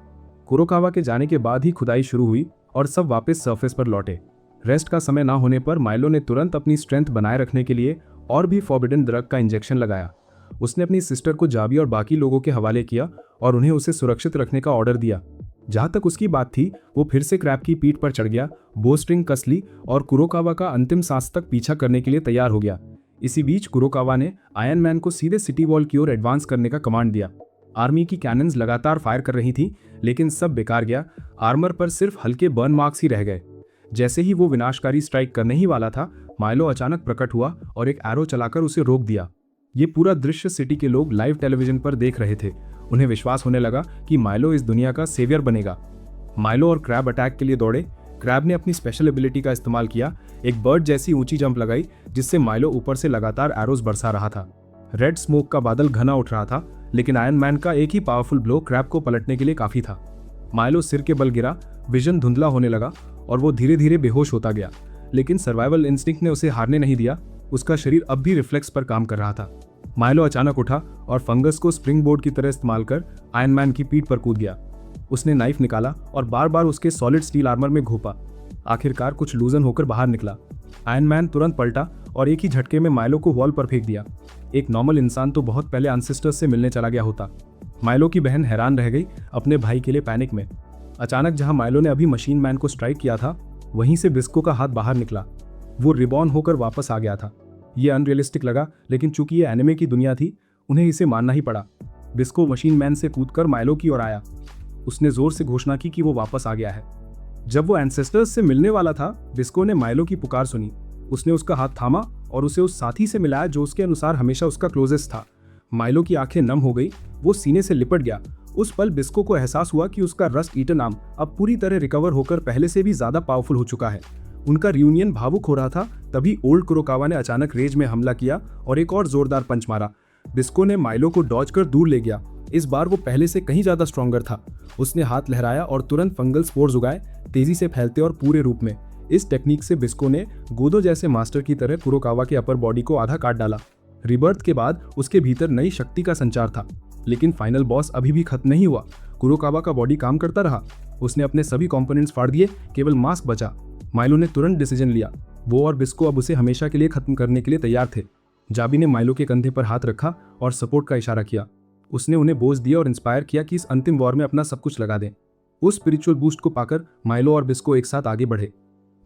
कुरोकावा के जाने के बाद ही खुदाई शुरू हुई और सब वापस सरफेस पर लौटे। रेस्ट का समय ना होने पर माइलो ने तुरंत अपनी स्ट्रेंथ बनाए रखने के लिए और भी फॉरबिडन ड्रग का इंजेक्शन लगाया। उसने अपनी सिस्टर को जाबी और बाकी लोगों के हवाले किया और उन्हें उसे सुरक्षित रखने का ऑर्डर दिया। जहां तक उसकी बात थी, वो फिर से क्रैब की पीठ पर चढ़ गया, बोस्ट्रिंग कस ली और कुरोकावा का अंतिम सांस तक पीछा करने के लिए तैयार हो गया। इसी बीच कुरोकावा ने आयरन मैन को सीधे सिटी वॉल की ओर एडवांस करने का कमांड दिया। आर्मी की कैनन्स लगातार फायर कर रही थी, लेकिन सब बेकार गया। आर्मर पर सिर्फ हल्के बर्न मार्क्स ही रह गए। जैसे ही वो विनाशकारी स्ट्राइक करने ही वाला था, माइलो अचानक प्रकट हुआ और एक एरो चलाकर उसे रोक दिया। ये पूरा दृश्य सिटी के लोग लाइव टेलीविजन पर देख रहे थे। उन्हें विश्वास होने लगा कि माइलो इस दुनिया का सेवियर बनेगा। माइलो और क्रैब अटैक के लिए दौड़े। क्रैब ने अपनी स्पेशल एबिलिटी का इस्तेमाल किया, एक बर्ड जैसी ऊंची जंप लगाई, जिससे माइलो ऊपर से लगातार एरोज बरसा रहा था। रेड स्मोक का बादल घना उठ रहा था, लेकिन आयरन मैन का एक ही पावरफुल ब्लो क्रैब को पलटने के लिए काफी था। माइलो सिर के बल गिरा, विजन धुंधला होने लगा और वो धीरे धीरे बेहोश होता गया। लेकिन सर्वाइवल इंस्टिंक्ट ने उसे हारने नहीं दिया। उसका शरीर अब भी रिफ्लेक्स पर काम कर रहा था। माइलो अचानक उठा और फंगस को स्प्रिंग बोर्ड की तरह इस्तेमाल कर आयरन मैन की पीठ पर कूद गया। उसने नाइफ निकाला और बार बार उसके सॉलिड स्टील आर्मर में घोपा। आखिरकार कुछ लूजन होकर बाहर निकला। आयरन मैन तुरंत पलटा और एक ही झटके में माइलो को वॉल पर फेंक दिया। एक नॉर्मल इंसान तो बहुत पहले एंसेस्टर्स से मिलने चला गया होता। माइलो की बहन हैरान रह गई, अपने भाई के लिए पैनिक में। अचानक जहां माइलो ने अभी मशीन मैन को स्ट्राइक किया था, वहीं से बिस्को का हाथ बाहर निकला। वो रिबॉर्न होकर वापस आ गया था। ये अनरियलिस्टिक लगा, लेकिन चूंकि ये एनिमे की दुनिया थी, उन्हें इसे मानना ही पड़ा। बिस्को मशीन मैन से कूदकर माइलो की ओर आया। उसने जोर से घोषणा की कि वो वापस आ गया है। जब वो एंसेस्टर्स से मिलने वाला था, बिस्को ने माइलो की पुकार सुनी। उसने उसका हाथ थामा और उसे उस साथी से मिलाया जो उसके अनुसार हमेशा उसका क्लोजेस्ट था। माइलो की आंखें नम हो गई, वो सीने से लिपट गया। उस पल बिस्को को एहसास हुआ कि उसका रस्ट ईटन आर्म अब पूरी तरह रिकवर होकर पहले से भी ज्यादा पावरफुल हो चुका है। उनका रियूनियन भावुक हो रहा था, तभी ओल्ड कुरोकावा ने अचानक रेज में हमला किया और एक और जोरदार पंच मारा। बिस्को ने माइलो को डॉज कर दूर ले गया। इस बार वो पहले से कहीं ज्यादा स्ट्रॉन्गर था। उसने हाथ लहराया और तुरंत फंगल स्पोर्स उगाए, तेजी से फैलते और पूरे रूप में। इस टेक्निक से बिस्को ने गोदो जैसे मास्टर की तरह कुरोकावा के अपर बॉडी को आधा काट डाला। रिबर्थ के बाद उसके भीतर नई शक्ति का संचार था, लेकिन फाइनल बॉस अभी भी खत्म नहीं हुआ। कुरोकावा का बॉडी काम करता रहा। उसने अपने सभी कंपोनेंट्स फाड़ दिए, केवल मास्क बचा। माइलो ने तुरंत डिसीजन लिया। वो और बिस्को अब उसे हमेशा के लिए खत्म करने के लिए तैयार थे। जाबी ने माइलो के कंधे पर हाथ रखा और सपोर्ट का इशारा किया। उसने उन्हें बोझ दिया और इंस्पायर किया कि इस अंतिम वॉर में अपना सब कुछ लगा दें। उस स्पिरिचुअल बूस्ट को पाकर माइलो और बिस्को एक साथ आगे बढ़े।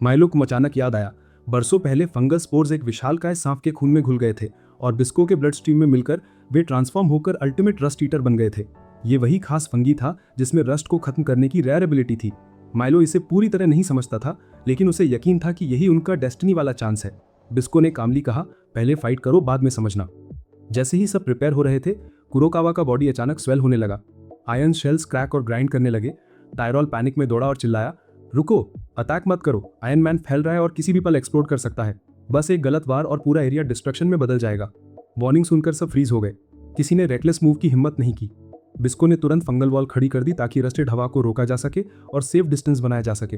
माइलो को अचानक याद आया, बरसों पहले फंगल स्पोर्स एक विशालकाय सांप के खून में घुल गए थे और बिस्को के ब्लड स्ट्रीम में मिलकर वे ट्रांसफॉर्म होकर अल्टीमेट रस्ट ईटर बन गए थे। ये वही खास फंगी था जिसमें रस्ट को खत्म करने की रेयर एबिलिटी थी। माइलो इसे पूरी तरह नहीं समझता था, लेकिन उसे यकीन था कि यही उनका डेस्टिनी वाला चांस है। बिस्को ने कामली कहा, पहले फाइट करो, बाद में समझना। जैसे ही सब प्रिपेयर हो रहे थे, कुरोकावा का बॉडी अचानक स्वेल होने लगा। आयरन शेल्स क्रैक और ग्राइंड करने लगे। टायरॉल पैनिक में दौड़ा और चिल्लाया, रुको, अटैक मत करो, आयरन मैन फैल रहा है और किसी भी पल एक्सप्लोड कर सकता है। बस एक गलत वार और पूरा एरिया डिस्ट्रक्शन में बदल जाएगा। वार्निंग सुनकर सब फ्रीज हो गए। किसी ने रेकलेस मूव की हिम्मत नहीं की। बिस्को ने तुरंत फंगल वॉल खड़ी कर दी ताकि रस्टेड हवा को रोका जा सके और सेफ डिस्टेंस बनाया जा सके।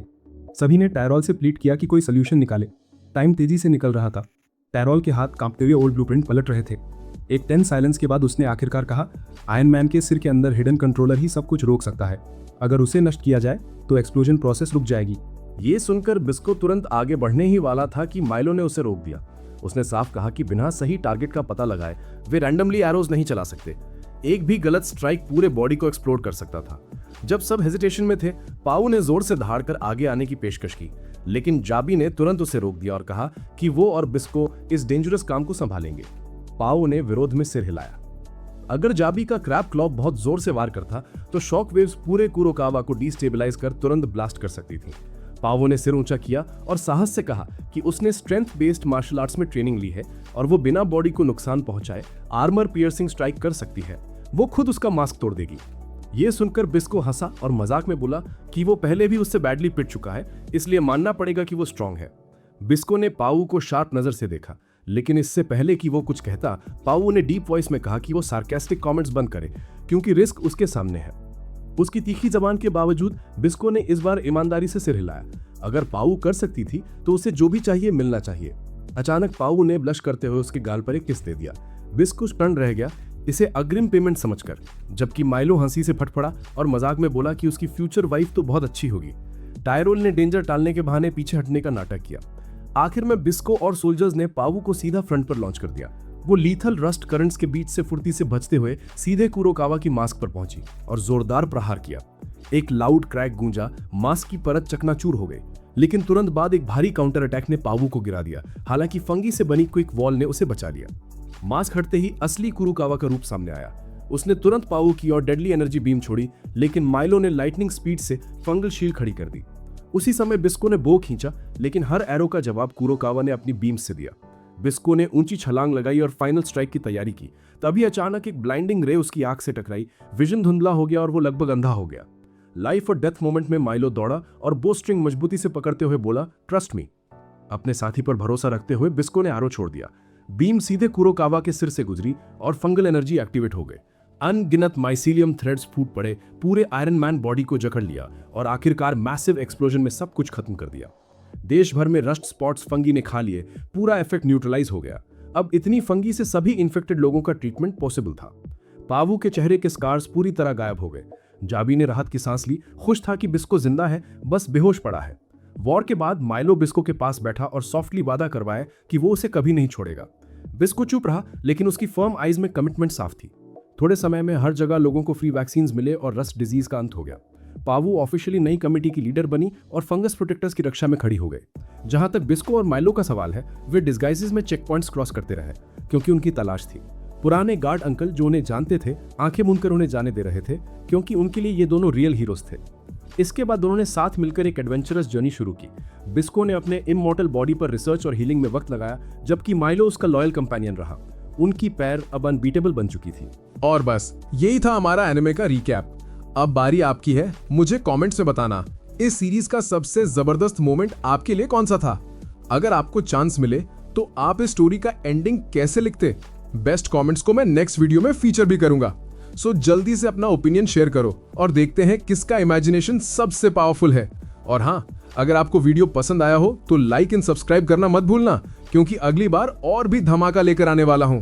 सभी ने टायरॉल से प्लीड किया कि कोई सोल्यूशन निकाले। टाइम तेजी से निकल रहा था। टायरॉल के हाथ कांपते हुए ओल्ड ब्लूप्रिंट पलट रहे थे। एक टेंस साइलेंस के बाद उसने आखिरकार कहा, आयरन मैन के सिर के अंदर हिडन कंट्रोलर ही सब कुछ रोक सकता है। अगर उसे नष्ट किया जाए तो एक्सप्लोजन प्रोसेस रुक जाएगी। ये सुनकर बिस्को तुरंत आगे बढ़ने ही वाला था कि माइलो ने उसे रोक दिया। उसने साफ कहा कि बिना सही टारगेट का पता लगाए वे रैंडमली एरोज नहीं चला सकते। एक भी गलत स्ट्राइक पूरे बॉडी को एक्सप्लोड कर सकता था। जब सब हेजिटेशन में थे, पाऊ ने जोर से दहाड़कर आगे आने की पेशकश की, लेकिन जाबी ने तुरंत उसे रोक दिया और कहा कि वो और बिस्को इस डेंजरस काम को संभालेंगे। पाऊ ने विरोध में सिर हिलाया। अगर जाबी का क्रैब क्लॉ बहुत जोर से वार करता तो शॉक वेव्स पूरे कुरोकावा को डिस्टेबलाइज कर तुरंत ब्लास्ट कर सकती थी। पावो ने सिर ऊंचा किया और साहस से कहा कि उसने स्ट्रेंथ बेस्ड मार्शल आर्ट्स में ट्रेनिंग ली है और वो बिना बॉडी को नुकसान पहुंचाए आर्मर पियर्सिंग स्ट्राइक कर सकती है। वो खुद उसका मास्क तोड़ देगी। ये सुनकर बिस्को हंसा और मजाक में बोला कि वो पहले भी उससे बैडली पिट चुका है, इसलिए मानना पड़ेगा कि वो स्ट्रांग है। बिस्को ने पाऊ को शार्प नजर से देखा, लेकिन इससे पहले कि वो कुछ कहता, पाऊ ने डीप वॉइस में कहा कि वो सार्केस्टिक कमेंट्स बंद करे, क्योंकि रिस्क उसके सामने है। उसकी तीखी जबान के बावजूद बिस्को ने इस बार ईमानदारी से सिर हिलाया। अगर पाऊ कर सकती थी तो उसे जो भी चाहिए मिलना चाहिए। अचानक पाऊ ने ब्लश करते हुए उसके गाल पर एक किस दे दिया। बिस्को स्टन रह गया, इसे अग्रिम पेमेंट समझकर, जबकि माइलो हंसी से फटफड़ा और मजाक में बोला कि उसकी फ्यूचर वाइफ तो बहुत अच्छी होगी। टायरोल ने डेंजर टालने के बहाने पीछे हटने का नाटक किया। आखिर में बिस्को और सोल्जर्स ने पाऊ को सीधा फ्रंट पर लॉन्च कर दिया। वो लीथल रस्ट करंट्स के बीच से फुर्ती से बचते हुए सीधे कुरोकावा की मास्क पर पहुंची और जोरदार प्रहार किया। एक लाउड क्रैक गूंजा, मास्क की परत चकनाचूर हो गई, लेकिन तुरंत बाद एक भारी काउंटर अटैक ने पाऊ को गिरा दिया। हालांकि फंगी से बनी क्विक वॉल ने उसे बचा लिया। मास्क हटते ही असली कुरोकावा का रूप सामने आया। उसने तुरंत पाऊ की ओर डेडली एनर्जी बीम छोड़ी, लेकिन माइलो ने लाइटनिंग स्पीड से फंगल शील्ड खड़ी कर दी। उसी समय बिस्को ने बो खींचा, लेकिन हर एरो का जवाब कुरोकावा ने अपनी बीम से दिया। बिस्को ने ऊंची छलांग लगाई और फाइनल स्ट्राइक की तैयारी की। तभी अचानक एक ब्लाइंडिंग रे उसकी आंख से टकराई, विजन धुंधला हो गया और वो लगभग अंधा हो गया। लाइफ और डेथ मोमेंट में माइलो दौड़ा और बो स्ट्रिंग मजबूती से पकड़ते हुए बोला, ट्रस्ट मी। अपने साथी पर भरोसा रखते हुए बिस्को ने एरो छोड़ दिया। बीम सीधे कुरोकावा के सिर से गुजरी और फंगल एनर्जी एक्टिवेट हो गई। अनगिनत माइसीलियम थ्रेड्स फूट पड़े, पूरे आयरन मैन बॉडी को जकड़ लिया और आखिरकार मैसिव एक्सप्लोजन में सब कुछ खत्म कर दिया। देश भर में रस्ट स्पॉट्स फंगी ने खा लिए, पूरा इफेक्ट न्यूट्रलाइज हो गया। अब इतनी फंगी से सभी इन्फेक्टेड लोगों का ट्रीटमेंट पॉसिबल था। पावू के चेहरे के स्कार्स पूरी तरह गायब हो गए। जाबी ने राहत की सांस ली, खुश था कि बिस्को जिंदा है, बस बेहोश पड़ा है। वॉर के बाद माइलो बिस्को के पास बैठा और सॉफ्टली वादा करवाया कि वो उसे कभी नहीं छोड़ेगा। बिस्को चुप रहा, लेकिन उसकी फर्म आइज में कमिटमेंट साफ थी। थोड़े समय में हर जगह लोगों को फ्री वैक्सीन मिले और रस्ट डिजीज का अंत हो गया। पावू ऑफिशियली नई कमेटी की लीडर बनी और फंगस प्रोटेक्टर्स की रक्षा में खड़ी हो गई। जहां तक बिस्को और माइलो का सवाल है, वे डिस्गाइजेस में चेक पॉइंट्स क्रॉस करते रहे, क्योंकि उनकी तलाश थी। पुराने गार्ड अंकल जो उन्हें जानते थे, आंखें मूंदकर उन्हें जाने दे रहे थे, क्योंकि उनके लिए ये दोनों रियल हीरोज थे। इसके बाद दोनों ने साथ मिलकर एक एडवेंचरस जर्नी शुरू की। बिस्को ने अपने इमॉर्टल बॉडी पर रिसर्च और हीलिंग में वक्त लगाया, जबकि माइलो उसका लॉयल कंपेनियन रहा। उनकी पैर अब अनबीटेबल बन चुकी थी। और बस यही था हमारा एनिमे का रिकैप। अब बारी आपकी है, मुझे कमेंट्स में बताना इस सीरीज का सबसे जबरदस्त मोमेंट आपके लिए कौन सा था। अगर आपको चांस मिले तो आप इस स्टोरी का एंडिंग कैसे लिखते? बेस्ट कमेंट्स को मैं नेक्स्ट वीडियो में फीचर भी करूंगा। सो जल्दी से अपना ओपिनियन शेयर करो और देखते हैं किसका इमेजिनेशन सबसे पावरफुल है। और हाँ, अगर आपको वीडियो पसंद आया हो तो लाइक एंड सब्सक्राइब करना मत भूलना, क्योंकि अगली बार और भी धमाका लेकर आने वाला हूं।